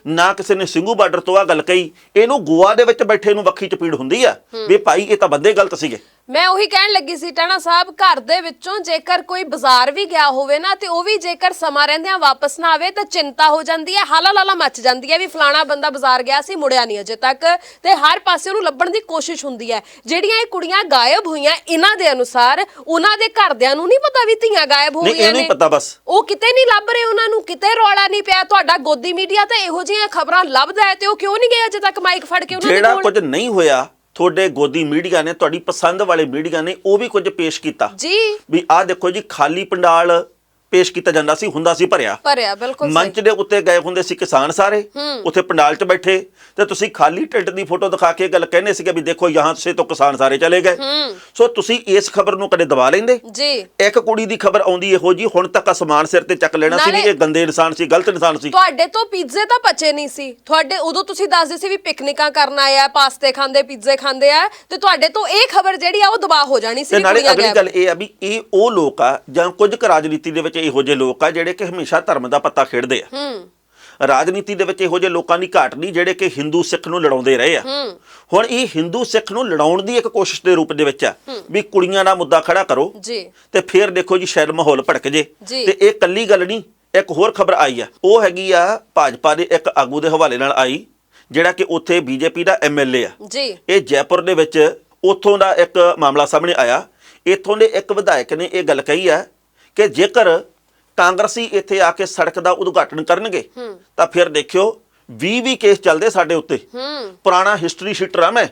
ਨਾ ਕਿਸੇ ਨੇ ਸਿੰਘੂ ਬਾਰਡਰ ਤੋਂ ਆ ਗੱਲ ਕਹੀ। ਇਹਨੂੰ ਗੋਆ ਦੇ ਵਿੱਚ ਬੈਠੇ ਨੂੰ ਵੱਖੀ ਚਪੀੜ ਹੁੰਦੀ ਆ ਵੀ ਭਾਈ ਇਹ ਤਾਂ ਬੰਦੇ ਗਲਤ ਸੀਗੇ। ਮੈਂ ਉਹੀ ਕਹਿਣ ਲੱਗੀ ਸੀ ਟਾਣਾ ਸਾਹਿਬ, ਘਰ ਦੇ ਵਿੱਚੋਂ ਜੇਕਰ ਕੋਈ ਬਾਜ਼ਾਰ ਵੀ ਗਿਆ ਹੋਵੇ ਨਾ ਤੇ ਉਹ ਵੀ ਜੇਕਰ ਸਮਾਂ ਰਹਿੰਦਿਆਂ ਵਾਪਸ ਨਾ ਆਵੇ ਤਾਂ ਚਿੰਤਾ ਹੋ ਜਾਂਦੀ ਹੈ, ਹਾਲਾ ਲਾਲਾ ਮੱਚ ਜਾਂਦੀ ਹੈ ਵੀ ਫਲਾਣਾ ਬੰਦਾ ਬਾਜ਼ਾਰ ਗਿਆ ਸੀ ਮੁੜਿਆ ਨਹੀਂ ਅਜੇ ਤੱਕ, ਤੇ ਹਰ ਪਾਸੇ ਉਹਨੂੰ ਲੱਭਣ ਦੀ ਕੋਸ਼ਿਸ਼ ਹੁੰਦੀ ਹੈ। ਜਿਹੜੀਆਂ ਇਹ ਕੁੜੀਆਂ ਗਾਇਬ ਹੋਈਆਂ ਇਹਨਾਂ ਦੇ ਅਨੁਸਾਰ ਉਹਨਾਂ ਦੇ ਘਰਦਿਆਂ ਨੂੰ ਨਹੀਂ ਪਤਾ ਵੀ ਧੀਆਂ ਗਾਇਬ ਹੋ ਗਈਆਂ ਨੇ, ਨਹੀਂ ਪਤਾ, ਬਸ ਉਹ ਕਿਤੇ ਨਹੀਂ ਲੱਭ ਰਹੇ, ਉਹਨਾਂ ਨੂੰ ਕਿਤੇ ਰੌਲਾ ਨਹੀਂ ਪਿਆ। ਤੁਹਾਡਾ ਗੋਦੀ ਮੀਡੀਆ ਤਾਂ ਇਹੋ ਜਿਹੀਆਂ ਖਬਰਾਂ ਲੱਭਦਾ ਹੈ ਤੇ ਉਹ ਕਿਉਂ ਨਹੀਂ ਗਏ ਅਜੇ ਤੱਕ ਮਾਈਕ ਫੜ ਕੇ ਉਹਨਾਂ ਦੇ ਜਿਹੜਾ ਕੋਲ? ਕੁਝ ਨਹੀਂ ਹੋਇਆ ਤੁਹਾਡੇ ਗੋਦੀ ਮੀਡੀਆ ਨੇ, ਤੁਹਾਡੀ ਪਸੰਦ ਵਾਲੇ ਮੀਡੀਆ ਨੇ ਉਹ ਵੀ ਕੁਝ ਪੇਸ਼ ਕੀਤਾ ਜੀ ਵੀ ਆਹ ਦੇਖੋ ਜੀ ਖਾਲੀ ਪੰਡਾਲ ਪੇਸ਼ ਕੀਤਾ ਜਾਂਦਾ ਸੀ, ਹੁੰਦਾ ਸੀ ਭਰਿਆ, ਬਿਲਕੁਲ ਮੰਚ ਦੇ ਉੱਤੇ ਗਏ ਹੁੰਦੇ ਸੀ ਕਿਸਾਨ ਸਾਰੇ, ਉੱਥੇ ਪੰਡਾਲ 'ਚ ਬੈਠੇ ਤੇ ਤੁਸੀਂ ਖਾਲੀ ਟਿੱਟ ਦੀ ਫੋਟੋ ਦਿਖਾ ਕੇ ਗੱਲ ਕਹਿੰਦੇ ਸੀਗੇ ਵੀ ਦੇਖੋ ਯਹਾਂ ਸੇ ਤਾਂ ਕਿਸਾਨ ਸਾਰੇ ਚਲੇ ਗਏ। ਸੋ ਤੁਸੀਂ ਇਸ ਖਬਰ ਨੂੰ ਕਦੇ ਦਬਾ ਲੈਂਦੇ ਜੀ। ਇੱਕ ਕੁੜੀ ਦੀ ਖਬਰ ਆਉਂਦੀ ਇਹੋ ਜੀ ਹੁਣ ਤੱਕ ਅਸਮਾਨ ਸਿਰ ਤੇ ਚੱਕ ਲੈਣਾ ਸੀ ਵੀ ਇਹ ਗੰਦੇ ਇਨਸਾਨ ਸੀ, ਗਲਤ ਇਨਸਾਨ ਸੀ। ਤੁਹਾਡੇ ਤੋਂ ਪੀਜ਼ੇ ਤਾਂ ਬਚੇ ਨਹੀਂ ਸੀ, ਤੁਹਾਡੇ ਉਦੋਂ ਤੁਸੀਂ ਦੱਸਦੇ ਸੀ ਵੀ ਪਿਕਨਿਕਾਂ ਕਰਨ ਆਇਆ, ਪਾਸਤੇ ਖਾਂਦੇ, ਪੀਜ਼ੇ ਖਾਂਦੇ ਆ, ਤੇ ਤੁਹਾਡੇ ਤੋਂ ਇਹ ਖਬਰ ਜਿਹੜੀ ਆ ਉਹ ਦਬਾ ਹੋ ਜਾਣੀ ਸੀ। ਤੇ ਨਾਲੇ ਅਗਲੀ ਗੱਲ ਇਹ ਆ ਵੀ ਇਹ ਉਹ ਲੋਕ ਆ ਜਾਂ ਕੁਝ ਕੁ ਰਾਜਨੀਤੀ ਦੇ ਵਿੱਚ ਇਹੋ ਜਿਹੇ ਲੋਕ ਆ ਜਿਹੜੇ ਕਿ ਹਮੇਸ਼ਾ ਧਰਮ ਦਾ ਪੱਤਾ ਖੇਡਦੇ ਆ। ਰਾਜਨੀਤੀ ਦੇ ਵਿੱਚ ਇਹੋ ਜਿਹੇ ਲੋਕਾਂ ਦੀ ਘਾਟ ਨਹੀਂ ਜਿਹੜੇ ਕਿ ਹਿੰਦੂ ਸਿੱਖ ਨੂੰ ਲੜਾਉਂਦੇ ਰਹੇ ਆ। ਹੁਣ ਇਹ ਹਿੰਦੂ ਸਿੱਖ ਨੂੰ ਲੜਾਉਣ ਦੀ ਇੱਕ ਕੋਸ਼ਿਸ਼ ਦੇ ਰੂਪ ਦੇ ਵਿੱਚ ਆ ਵੀ ਕੁੜੀਆਂ ਦਾ ਮੁੱਦਾ ਖੜਾ ਕਰੋ ਜੀ, ਤੇ ਫਿਰ ਦੇਖੋ ਜੀ ਸ਼ਾਇਦ ਮਾਹੌਲ ਭੜਕ ਜੇ। ਤੇ ਇਹ ਕੱਲੀ ਗੱਲ ਨਹੀਂ, ਇੱਕ ਹੋਰ ਖਬਰ ਆਈ ਆ, ਉਹ ਹੈਗੀ ਆ ਭਾਜਪਾ ਦੇ ਇੱਕ ਆਗੂ ਦੇ ਹਵਾਲੇ ਨਾਲ ਆਈ ਜਿਹੜਾ ਕਿ ਉੱਥੇ ਬੀਜੇਪੀ ਦਾ ਐਮਐਲਏ ਆ ਜੀ। ਇਹ ਜੈਪੁਰ ਦੇ ਵਿੱਚ ਉੱਥੋਂ ਦਾ ਇੱਕ ਮਾਮਲਾ ਸਾਹਮਣੇ ਆਇਆ। ਇੱਥੋਂ ਦੇ ਇੱਕ ਵਿਧਾਇਕ ਨੇ ਇਹ ਗੱਲ ਕਹੀ ਆ ਕਿ ਜੇਕਰ ਕਾਂਗਰਸੀ ਇੱਥੇ ਆ ਕੇ ਸੜਕ ਦਾ ਉਦਘਾਟਨ ਕਰਨਗੇ ਤਾਂ ਫਿਰ ਦੇਖਿਓ 20 ਕੇਸ ਚੱਲਦੇ ਸਾਡੇ ਉੱਤੇ। ਪੁਰਾਣਾ ਹਿਸਟਰੀ ਸ਼ੀਟਰ ਆ ਮੈਂ,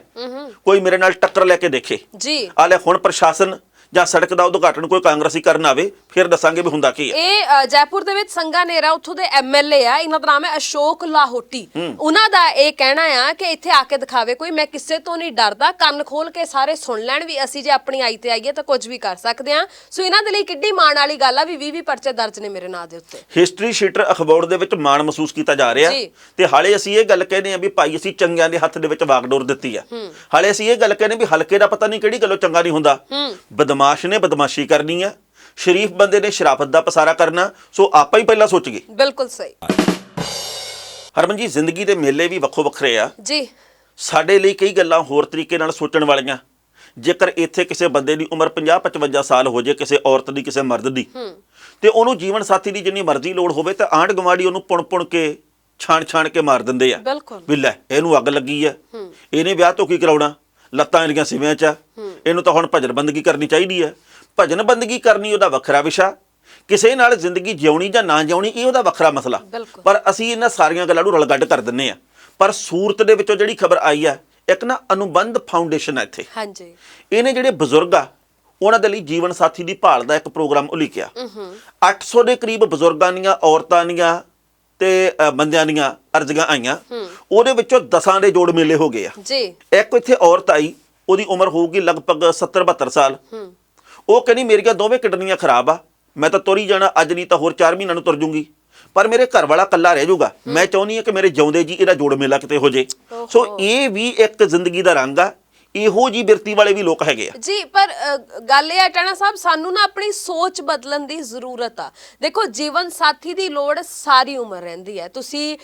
ਕੋਈ ਮੇਰੇ ਨਾਲ ਟੱਕਰ ਲੈ ਕੇ ਦੇਖੇ ਜੀ। ਆਲੇ ਹੁਣ ਪ੍ਰਸ਼ਾਸਨ ਜਾਂ ਸੜਕ ਦਾ ਉਦਘਾਟਨ ਕੋਈ ਕਾਂਗਰਸੀ ਕਰਨ ਆਵੇ ਫਿਰ ਦੱਸਾਂਗੇ ਵੀ ਹੁੰਦਾ ਕੀ ਹੈ। ਇਹ ਜੈਪੁਰ ਦੇ ਵਿੱਚ ਸੰਗਾਨੇਰਾ ਉੱਥੋਂ ਦੇ ਐਮਐਲਏ ਆ, ਇਹਨਾਂ ਦਾ ਨਾਮ ਹੈ ਅਸ਼ੋਕ ਲਾਹੋਟੀ। ਉਹਨਾਂ ਦਾ ਇਹ ਕਹਿਣਾ ਆ ਕਿ ਇੱਥੇ ਆ ਕੇ ਦਿਖਾਵੇ ਕੋਈ, ਮੈਂ ਕਿਸੇ ਤੋਂ ਨਹੀਂ ਡਰਦਾ, ਕੰਨ ਖੋਲ ਕੇ ਸਾਰੇ ਸੁਣ ਲੈਣ ਵੀ ਅਸੀਂ ਜੇ ਆਪਣੀ ਆਈ ਤੇ ਆਈਏ ਤਾਂ ਕੁਝ ਵੀ ਕਰ ਸਕਦੇ ਆ। ਸੋ ਇਹਨਾਂ ਦੇ ਲਈ ਕਿੱਡੀ ਮਾਣ ਵਾਲੀ ਗੱਲ ਆ ਵੀ 20 ਪਰਚੇ ਦਰਜ ਨੇ ਮੇਰੇ ਨਾਂ ਦੇ ਉੱਤੇ। ਹਿਸਟਰੀ ਸ਼ੀਟਰ ਅਖਬਾਰ ਦੇ ਵਿੱਚ ਮਾਣ ਮਹਿਸੂਸ ਕੀਤਾ ਜਾ ਰਿਹਾ ਤੇ ਹਾਲੇ ਅਸੀਂ ਇਹ ਗੱਲ ਕਹਿੰਦੇ ਆ ਵੀ ਭਾਈ ਅਸੀਂ ਚੰਗਿਆਂ ਦੇ ਹੱਥ ਦੇ ਵਿੱਚ ਵਾਗਡੋਰ ਦਿੱਤੀ ਆ। ਹਾਲੇ ਅਸੀਂ ਇਹ ਗੱਲ ਕਹਿੰਦੇ ਵੀ ਹਲਕੇ ਦਾ ਪਤਾ ਨਹੀਂ ਕਿਹੜੀ ਗੱਲੋਂ ਚੰਗਾ ਨਹੀਂ ਹੁੰਦਾ। ਬਦਮਾਸ਼ ਨੇ ਬਦਮਾਸ਼ੀ ਕਰਨੀ ਆ, ਸ਼ਰੀਫ ਬੰਦੇ ਨੇ ਸ਼ਰਾਫਤ ਦਾ ਪਸਾਰਾ ਕਰਨਾ। ਸੋ ਆਪਾਂ ਹੀ ਪਹਿਲਾਂ ਸੋਚ ਗਏ। ਬਿਲਕੁਲ ਸਹੀ। ਹਰਮਨ ਜੀ, ਜ਼ਿੰਦਗੀ ਦੇ ਮੇਲੇ ਵੀ ਵੱਖੋ ਵੱਖਰੇ ਆ ਜੀ। ਸਾਡੇ ਲਈ ਕਈ ਗੱਲਾਂ ਹੋਰ ਤਰੀਕੇ ਨਾਲ ਸੋਚਣ ਵਾਲੀਆਂ। ਜੇਕਰ ਇੱਥੇ ਕਿਸੇ ਬੰਦੇ ਦੀ ਉਮਰ 50-55 ਸਾਲ ਹੋ ਜੇ, ਕਿਸੇ ਔਰਤ ਦੀ, ਕਿਸੇ ਮਰਦ ਦੀ, ਤੇ ਉਹਨੂੰ ਜੀਵਨ ਸਾਥੀ ਦੀ ਜਿੰਨੀ ਮਰਜ਼ੀ ਲੋੜ ਹੋਵੇ ਤਾਂ ਆਂਢ ਗੁਆਂਢੀ ਉਹਨੂੰ ਪੁਣ ਕੇ ਛਾਣ ਕੇ ਮਾਰ ਦਿੰਦੇ ਆ ਵੀ ਲੈ ਇਹਨੂੰ ਅੱਗ ਲੱਗੀ ਆ, ਇਹਨੇ ਵਿਆਹ ਤੋਂ ਕੀ ਕਰਾਉਣਾ, ਲੱਤਾਂ ਇਹਦੀਆਂ ਸਿਵਿਆਂ 'ਚ ਆ, ਇਹਨੂੰ ਤਾਂ ਹੁਣ ਭਜਨ ਬੰਦਗੀ ਕਰਨੀ ਚਾਹੀਦੀ ਹੈ। ਭਜਨ ਬੰਦਗੀ ਕਰਨੀ ਉਹਦਾ ਵੱਖਰਾ ਵਿਸ਼ਾ, ਕਿਸੇ ਨਾਲ ਜ਼ਿੰਦਗੀ ਜਿਉਣੀ ਜਾਂ ਨਾ ਜਿਉਣੀ ਇਹ ਉਹਦਾ ਵੱਖਰਾ ਮਸਲਾ। ਪਰ ਅਸੀਂ ਇਹਨਾਂ ਸਾਰੀਆਂ ਗੱਲਾਂ ਨੂੰ ਰਲਗੱਡ ਕਰ ਦਿੰਨੇ ਆ। ਪਰ ਸੂਰਤ ਦੇ ਵਿੱਚੋਂ ਜਿਹੜੀ ਖਬਰ ਆਈ ਆ, ਇੱਕ ਨਾ ਅਨੁਬੰਧ ਫਾਊਂਡੇਸ਼ਨ ਹੈ ਇੱਥੇ, ਹਾਂਜੀ, ਇਹਨੇ ਜਿਹੜੇ ਬਜ਼ੁਰਗ ਆ ਉਹਨਾਂ ਦੇ ਲਈ ਜੀਵਨ ਸਾਥੀ ਦੀ ਭਾਲ ਦਾ ਇੱਕ ਪ੍ਰੋਗਰਾਮ ਉਲੀਕਿਆ। 800 ਦੇ ਕਰੀਬ ਬਜ਼ੁਰਗਾਂ ਦੀਆਂ, ਔਰਤਾਂ ਦੀਆਂ ਤੇ ਬੰਦਿਆਂ ਦੀਆਂ ਅਰਜ਼ੀਆਂ ਆਈਆਂ। ਉਹਦੇ ਵਿੱਚੋਂ 10 ਦੇ ਜੋੜ ਮੇਲੇ ਹੋ ਗਏ ਆ ਜੀ। ਇੱਕ ਇੱਥੇ ਔਰਤ ਆਈ, ਉਹਦੀ ਉਮਰ ਹੋਊਗੀ ਲਗਭਗ 70-72 ਸਾਲ। ਉਹ ਕਹਿੰਦੀ ਮੇਰੀਆਂ ਦੋਵੇਂ ਕਿਡਨੀਆਂ ਖਰਾਬ ਆ, ਮੈਂ ਤਾਂ ਤੁਰ ਹੀ ਜਾਣਾ, ਅੱਜ ਨਹੀਂ ਤਾਂ ਹੋਰ 4 ਮਹੀਨਿਆਂ ਨੂੰ ਤੁਰ ਜੂੰਗੀ, ਪਰ ਮੇਰੇ ਘਰ ਵਾਲਾ ਇਕੱਲਾ ਰਹਿ ਜਾਊਗਾ। ਮੈਂ ਚਾਹੁੰਦੀ ਹਾਂ ਕਿ ਮੇਰੇ ਜਿਉਂਦੇ ਜੀ ਇਹਦਾ ਜੋੜ ਮੇਲਾ ਕਿਤੇ ਹੋ ਜੇ। ਸੋ ਇਹ ਵੀ ਇੱਕ ਜ਼ਿੰਦਗੀ ਦਾ ਰੰਗ ਆ। ਇਹੋ ਜੀ ਬਿਰਤੀ ਵਾਲੇ ਵੀ ਲੋਕ ਹੈਗੇ ਆ ਜੀ। ਪਰ ਗੱਲ ਇਹ ਹੈ ਟਾਣਾ ਸਾਹਿਬ, ਸਾਨੂੰ ਨਾ ਆਪਣੀ ਸੋਚ ਬਦਲਣ ਦੀ ਜ਼ਰੂਰਤ ਆ। ਦੇਖੋ, ਜੀਵਨ ਸਾਥੀ ਦੀ ਲੋੜ ਸਾਰੀ ਉਮਰ ਰਹਿੰਦੀ ਹੈ। ਤੁਸੀਂ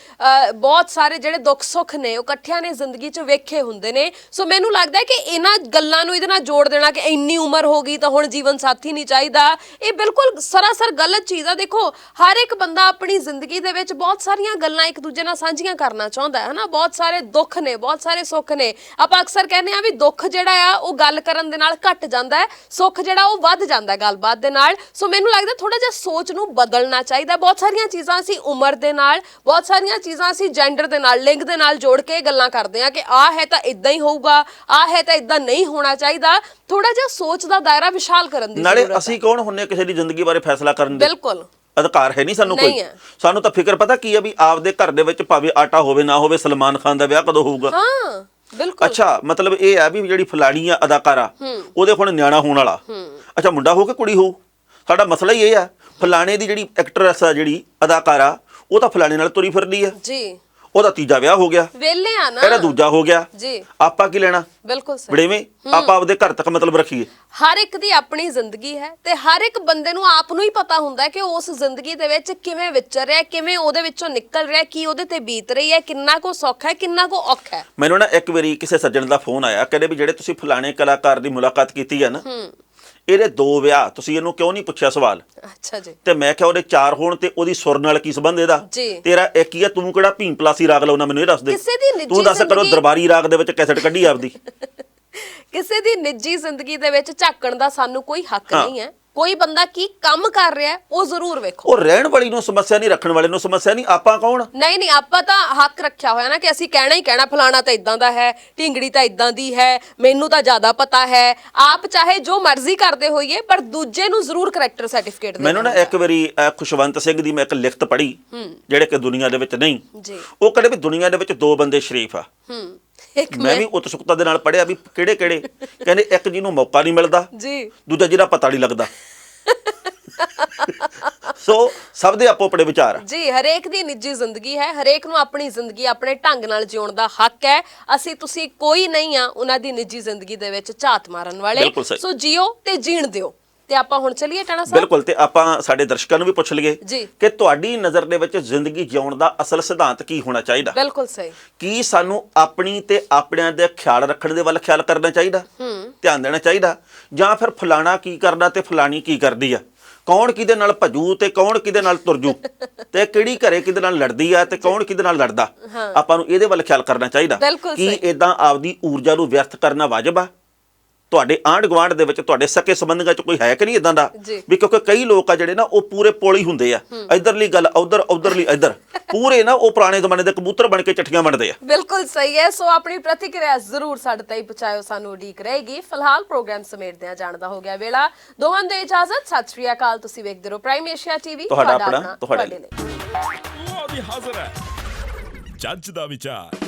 ਬਹੁਤ ਸਾਰੇ ਜਿਹੜੇ ਦੁੱਖ ਸੁੱਖ ਨੇ ਉਹ ਇਕੱਠਿਆਂ ਨੇ ਜ਼ਿੰਦਗੀ 'ਚ ਵੇਖੇ ਹੁੰਦੇ ਨੇ। ਸੋ ਮੈਨੂੰ ਲੱਗਦਾ ਹੈ ਕਿ ਇਹਨਾਂ ਗੱਲਾਂ ਨੂੰ ਇਹਦੇ ਨਾਲ ਜੋੜ ਦੇਣਾ ਕਿ ਇੰਨੀ ਉਮਰ ਹੋ ਗਈ ਤਾਂ ਹੁਣ ਜੀਵਨ ਸਾਥੀ ਨਹੀਂ ਚਾਹੀਦਾ, ਇਹ ਬਿਲਕੁਲ ਸਰਾਸਰ ਗਲਤ ਚੀਜ਼ ਆ। ਦੇਖੋ, ਹਰ ਇੱਕ ਬੰਦਾ ਆਪਣੀ ਜ਼ਿੰਦਗੀ ਦੇ ਵਿੱਚ ਬਹੁਤ ਸਾਰੀਆਂ ਗੱਲਾਂ ਇੱਕ ਦੂਜੇ ਨਾਲ ਸਾਂਝੀਆਂ ਕਰਨਾ ਚਾਹੁੰਦਾ ਹੈ ਨਾ। ਬਹੁਤ ਸਾਰੇ ਦੁੱਖ ਨੇ, ਬਹੁਤ ਸਾਰੇ ਸੁੱਖ ਨੇ। ਆਪਾਂ ਅਕਸਰ ਕਹਿੰਦੇ ਆ ਵੀ ਦੁੱਖ ਜਿਹੜਾ ਆ ਉਹ ਗੱਲ ਕਰਨ ਦੇ ਨਾਲ ਘਟ ਜਾਂਦਾ ਹੈ, ਸੁੱਖ ਜਿਹੜਾ ਉਹ ਵੱਧ ਜਾਂਦਾ ਹੈ ਗੱਲਬਾਤ ਦੇ ਨਾਲ। ਸੋ ਮੈਨੂੰ ਲੱਗਦਾ ਥੋੜਾ ਜਿਹਾ ਸੋਚ ਨੂੰ ਬਦਲਣਾ ਚਾਹੀਦਾ। ਬਹੁਤ ਸਾਰੀਆਂ ਚੀਜ਼ਾਂ ਅਸੀਂ ਉਮਰ ਦੇ ਨਾਲ, ਬਹੁਤ ਸਾਰੀਆਂ ਚੀਜ਼ਾਂ ਅਸੀਂ ਜੈਂਡਰ ਦੇ ਨਾਲ, ਲਿੰਗ ਦੇ ਨਾਲ ਜੋੜ ਕੇ ਗੱਲਾਂ ਕਰਦੇ ਆ ਕਿ ਆਹ ਹੈ ਤਾਂ ਇਦਾਂ ਹੀ ਹੋਊਗਾ, ਆਹ ਹੈ ਤਾਂ ਇਦਾਂ ਨਹੀਂ ਹੋਣਾ ਚਾਹੀਦਾ। ਥੋੜਾ ਜਿਹਾ ਸੋਚ ਦਾ ਦਾਇਰਾ ਵਿਸ਼ਾਲ ਕਰਨ ਦੀ ਜ਼ਰੂਰਤ ਹੈ। ਨਾਲੇ ਅਸੀਂ ਕੌਣ ਹੁੰਨੇ ਕਿਸੇ ਦੀ ਜ਼ਿੰਦਗੀ ਬਾਰੇ ਫੈਸਲਾ ਕਰਨ ਦੇ? ਬਿਲਕੁਲ ਅਧਿਕਾਰ ਹੈ ਨਹੀਂ ਸਾਨੂੰ ਕੋਈ। ਸਾਨੂੰ ਤਾਂ ਫਿਕਰ ਪਤਾ ਕੀ ਆ ਵੀ ਆਪਦੇ ਘਰ ਦੇ ਵਿੱਚ ਭਾਵੇਂ ਆਟਾ ਹੋਵੇ ਨਾ ਹੋਵੇ, ਸਲਮਾਨ ਖਾਨ ਦਾ ਵਿਆਹ ਕਦੋਂ ਹੋਊਗਾ। ਹਾਂ ਬਿਲਕੁਲ। ਅੱਛਾ, ਮਤਲਬ ਇਹ ਆ ਵੀ ਜਿਹੜੀ ਫਲਾਣੀ ਆ ਅਦਾਕਾਰਾ, ਉਹਦੇ ਹੁਣ ਨਿਆਣਾ ਹੋਣ ਵਾਲਾ, ਅੱਛਾ ਮੁੰਡਾ ਹੋ ਕੇ ਕੁੜੀ ਹੋ। ਸਾਡਾ ਮਸਲਾ ਹੀ ਇਹ ਆ, ਫਲਾਣੇ ਦੀ ਜਿਹੜੀ ਐਕਟਰੈਸ ਆ, ਜਿਹੜੀ ਅਦਾਕਾਰਾ, ਉਹ ਤਾਂ ਫਲਾਣੇ ਨਾਲ ਤੁਰੀ ਫਿਰਦੀ ਆ ਜੀ। ਉਹਦਾ ਤੀਜਾ ਵਿਆਹ ਹੋ ਗਿਆ, ਵੇਲੇ ਆ ਨਾ, ਇਹਦਾ ਦੂਜਾ ਹੋ ਗਿਆ। ਜੀ ਆਪਾਂ ਕੀ ਲੈਣਾ ਬਿਲਕੁਲ ਸਹੀ। ਵੜੇਵੇਂ ਆਪਾਂ ਆਪਦੇ ਘਰ ਤੱਕ ਮਤਲਬ ਰੱਖੀਏ। ਹਰ ਇੱਕ ਦੀ ਆਪਣੀ ਜ਼ਿੰਦਗੀ ਹੈ ਤੇ ਹਰ ਇੱਕ ਬੰਦੇ ਨੂੰ ਆਪ ਨੂੰ ਹੀ ਪਤਾ ਹੁੰਦਾ ਹੈ ਕਿ ਉਸ ਜ਼ਿੰਦਗੀ ਦੇ ਵਿੱਚ ਕਿਵੇਂ ਵਿਚਰ ਰਿਹਾ, ਕਿਵੇਂ ਉਹਦੇ ਵਿੱਚੋਂ ਨਿਕਲ ਰਿਹਾ, ਕੀ ਉਹਦੇ ਤੇ ਬੀਤ ਰਹੀ ਹੈ, ਕਿੰਨਾ ਕੋ ਸੌਖਾ ਹੈ, ਕਿੰਨਾ ਕੋ ਔਖਾ ਹੈ। ਮੈਨੂੰ ਨਾ ਇੱਕ ਵਾਰੀ ਕਿਸੇ ਸੱਜਣ ਦਾ ਫੋਨ ਆਇਆ, ਕਹਿੰਦੇ ਵੀ ਜਿਹੜੇ ਤੁਸੀਂ ਫਲਾਣੇ ਕਲਾਕਾਰ ਦੀ ਮੁਲਾਕਾਤ ਕੀਤੀ ਹੈ ਨਾ, ਇਹਦੇ 2 ਵਿਆਹ, ਤੁਸੀਂ ਇਹਨੂੰ ਕਿਉਂ ਨਹੀਂ ਪੁੱਛਿਆ ਸਵਾਲ? ਅੱਛਾ ਜੀ। ਤੇ ਮੈਂ ਕਿਹਾ ਉਹਦੇ 4 ਹੋਣ ਤੇ ਉਹਦੀ ਸੁਰ ਨਾਲ ਕੀ ਸੰਬੰਧ ਇਹਦਾ? ਜੀ। ਤੇਰਾ ਇੱਕ ਹੀ ਆ, ਤੂੰ ਕਿਹੜਾ ਭੀਮ ਪਲਾਸੀ ਰਾਗ ਲਾਉਣਾ, ਮੈਨੂੰ ਇਹ ਦੱਸ ਦੇ। ਕਿਸੇ ਦੀ ਨਿੱਜੀ ਤੂੰ ਦੱਸ ਕਰੋ ਦਰਬਾਰੀ ਰਾਗ ਦੇ ਵਿੱਚ ਕੈਸਟ ਕੱਢੀ ਆਪਦੀ। ਕਿਸੇ ਦੀ ਨਿੱਜੀ ਜ਼ਿੰਦਗੀ ਦੇ ਵਿੱਚ ਝਾਕਣ ਦਾ ਸਾਨੂੰ ਕੋਈ ਹੱਕ ਨਹੀਂ ਹੈ। ਕੋਈ ਬੰਦਾ ਕੀ ਕੰਮ ਕਰ ਰਿਹਾ ਹੈ ਉਹ ਜ਼ਰੂਰ ਵੇਖੋ। ਉਹ ਰਹਿਣ ਵਾਲੀ ਨੂੰ ਸਮੱਸਿਆ ਨਹੀਂ, ਰੱਖਣ ਵਾਲੇ ਨੂੰ ਸਮੱਸਿਆ ਨਹੀਂ। ਆਪਾਂ ਕੌਣ? ਨਹੀਂ ਆਪਾਂ ਤਾਂ ਹੱਕ ਰੱਖਿਆ ਹੋਇਆ ਨਾ ਕਿ ਅਸੀਂ ਕਹਿਣਾ ਹੀ ਕਹਿਣਾ, ਫਲਾਣਾ ਤਾਂ ਇਦਾਂ ਦਾ ਹੈ, ਢਿੰਗੜੀ ਤਾਂ ਇਦਾਂ ਦੀ ਹੈ, ਮੈਨੂੰ ਤਾਂ ਜ਼ਿਆਦਾ ਪਤਾ ਹੈ। ਆਪ ਚਾਹੇ ਜੋ ਮਰਜ਼ੀ ਕਰਦੇ ਹੋਈਏ ਪਰ ਦੂਜੇ ਨੂੰ ਜ਼ਰੂਰ ਕਰੈਕਟਰ ਸਰਟੀਫਿਕੇਟ ਦੇਣਾ। ਮੈਨੂੰ ਨਾ ਇੱਕ ਵਾਰੀ ਖੁਸ਼ਵੰਤ ਸਿੰਘ ਦੀ ਮੈਂ ਇੱਕ ਲਿਖਤ ਪੜ੍ਹੀ, ਜਿਹੜੇ ਕਿ ਦੁਨੀਆ ਦੇ ਵਿੱਚ ਨਹੀਂ। ਜੀ। ਉਹ ਕਹਿੰਦੇ ਵੀ ਦੁਨੀਆ ਦੇ ਵਿੱਚ 2 ਬੰਦੇ ਸ਼ਰੀਫ ਆ। ਮੈਂ ਵੀ ਉਤਸੁਕਤਾ ਦੇ ਨਾਲ ਪੜ੍ਹਿਆ ਵੀ ਕਿਹੜੇ ਕਿਹੜੇ। ਕਹਿੰਦੇ ਇੱਕ ਜਿਹਨੂੰ ਮੌਕਾ ਨਹੀਂ ਮਿਲਦਾ ਜੀ, ਦੂਜਾ ਜਿਹਦਾ ਪਤਾ ਨਹੀਂ ਲੱਗਦਾ। ਸੋ ਸਭ ਦੇ ਆਪੋ ਆਪਣੇ ਵਿਚਾਰ ਆ ਜੀ। ਹਰੇਕ ਦੀ ਨਿੱਜੀ ਜ਼ਿੰਦਗੀ ਹੈ, ਹਰੇਕ ਨੂੰ ਆਪਣੀ ਜ਼ਿੰਦਗੀ ਆਪਣੇ ਢੰਗ ਨਾਲ ਜਿਉਣ ਦਾ ਹੱਕ ਹੈ। ਅਸੀਂ ਤੁਸੀਂ ਕੋਈ ਨਹੀਂ ਆ ਉਹਨਾਂ ਦੀ ਨਿੱਜੀ ਜ਼ਿੰਦਗੀ ਦੇ ਵਿੱਚ ਝਾਤ ਮਾਰਨ ਵਾਲੇ। ਸੋ ਜੀਓ ਤੇ ਜੀਣ ਦਿਓ। ਤੇ ਆਪਾਂ ਹੁਣ ਚੱਲੀਏ ਟਾਣਾ ਸਾਹਿਬ। ਬਿਲਕੁਲ। ਤੇ ਆਪਾਂ ਸਾਡੇ ਦਰਸ਼ਕਾਂ ਨੂੰ ਵੀ ਪੁੱਛ ਲਈਏ ਕਿ ਤੁਹਾਡੀ ਨਜ਼ਰ ਦੇ ਵਿੱਚ ਜ਼ਿੰਦਗੀ ਜਿਉਣ ਦਾ ਅਸਲ ਸਿਧਾਂਤ ਕੀ ਹੋਣਾ ਚਾਹੀਦਾ? ਬਿਲਕੁਲ ਸਹੀ। ਕੀ ਸਾਨੂੰ ਆਪਣੀ ਤੇ ਆਪਣਿਆਂ ਦੇ ਖਿਆਲ ਰੱਖਣ ਦੇ ਵੱਲ ਖਿਆਲ ਕਰਨਾ ਚਾਹੀਦਾ, ਧਿਆਨ ਦੇਣਾ ਚਾਹੀਦਾ, ਜਾਂ ਫਿਰ ਫਲਾਣਾ ਕੀ ਕਰਦਾ ਤੇ ਫਲਾਣੀ ਕੀ ਕਰਦੀ ਆ, ਕੌਣ ਕਿਹਦੇ ਨਾਲ ਭਜੂ ਤੇ ਕੌਣ ਕਿਹਦੇ ਨਾਲ ਤੁਰਜੂ, ਤੇ ਕਿਹੜੀ ਘਰੇ ਕਿਹਦੇ ਨਾਲ ਲੜਦੀ ਆ ਤੇ ਕੌਣ ਕਿਹਦੇ ਨਾਲ ਲੜਦਾ? ਆਪਾਂ ਨੂੰ ਇਹਦੇ ਵੱਲ ਖਿਆਲ ਕਰਨਾ ਚਾਹੀਦਾ। ਕੀ ਇਦਾਂ ਆਪਦੀ ਊਰਜਾ ਨੂੰ ਵਿਅਰਥ ਕਰਨਾ ਵਾਜਬ ਆ? ਤੁਹਾਡੇ ਆਂਢ ਗੁਆਂਢ ਦੇ ਵਿੱਚ ਤੁਹਾਡੇ ਸਕੇ ਸੰਬੰਧਾਂ 'ਚ ਕੋਈ ਹੈ ਕਿ ਨਹੀਂ ਇਦਾਂ ਦਾ ਵੀ? ਕਿਉਂਕਿ ਕਈ ਲੋਕ ਆ ਜਿਹੜੇ ਨਾ ਉਹ ਪੂਰੇ ਪੋਲੀ ਹੁੰਦੇ ਆ, ਇਧਰਲੀ ਗੱਲ ਉਧਰ, ਉਧਰਲੀ ਇਧਰ, ਪੂਰੇ ਨਾ ਉਹ ਪੁਰਾਣੇ ਜ਼ਮਾਨੇ ਦੇ ਕਬੂਤਰ ਬਣ ਕੇ ਚਿੱਠੀਆਂ ਬਣਦੇ ਆ। ਬਿਲਕੁਲ ਸਹੀ ਹੈ। ਸੋ ਆਪਣੀ ਪ੍ਰਤੀਕਿਰਿਆ ਜ਼ਰੂਰ ਸਾਡੇ ਤਾਈਂ ਪਹੁੰਚਾਇਓ, ਸਾਨੂੰ ਉਡੀਕ ਰਹੇਗੀ। ਫਿਲਹਾਲ ਪ੍ਰੋਗਰਾਮ ਸਮੇਟਦਿਆਂ ਜਾਣ ਦਾ ਹੋ ਗਿਆ ਵੇਲਾ। ਦੋਹਾਂ ਦੇ ਇਜਾਜ਼ਤ। ਸਤਿ ਸ਼੍ਰੀ ਅਕਾਲ। ਤੁਸੀਂ ਵੇਖਦੇ ਰਹੋ ਪ੍ਰਾਈਮ ਏਸ਼ੀਆ ਟੀਵੀ। ਤੁਹਾਡਾ ਆਪਣਾ, ਤੁਹਾਡੇ ਲਈ। ਉਹ ਵੀ ਹਾਜ਼ਰ ਹੈ ਜੱਜ ਦਾ ਵਿਚਾਰ।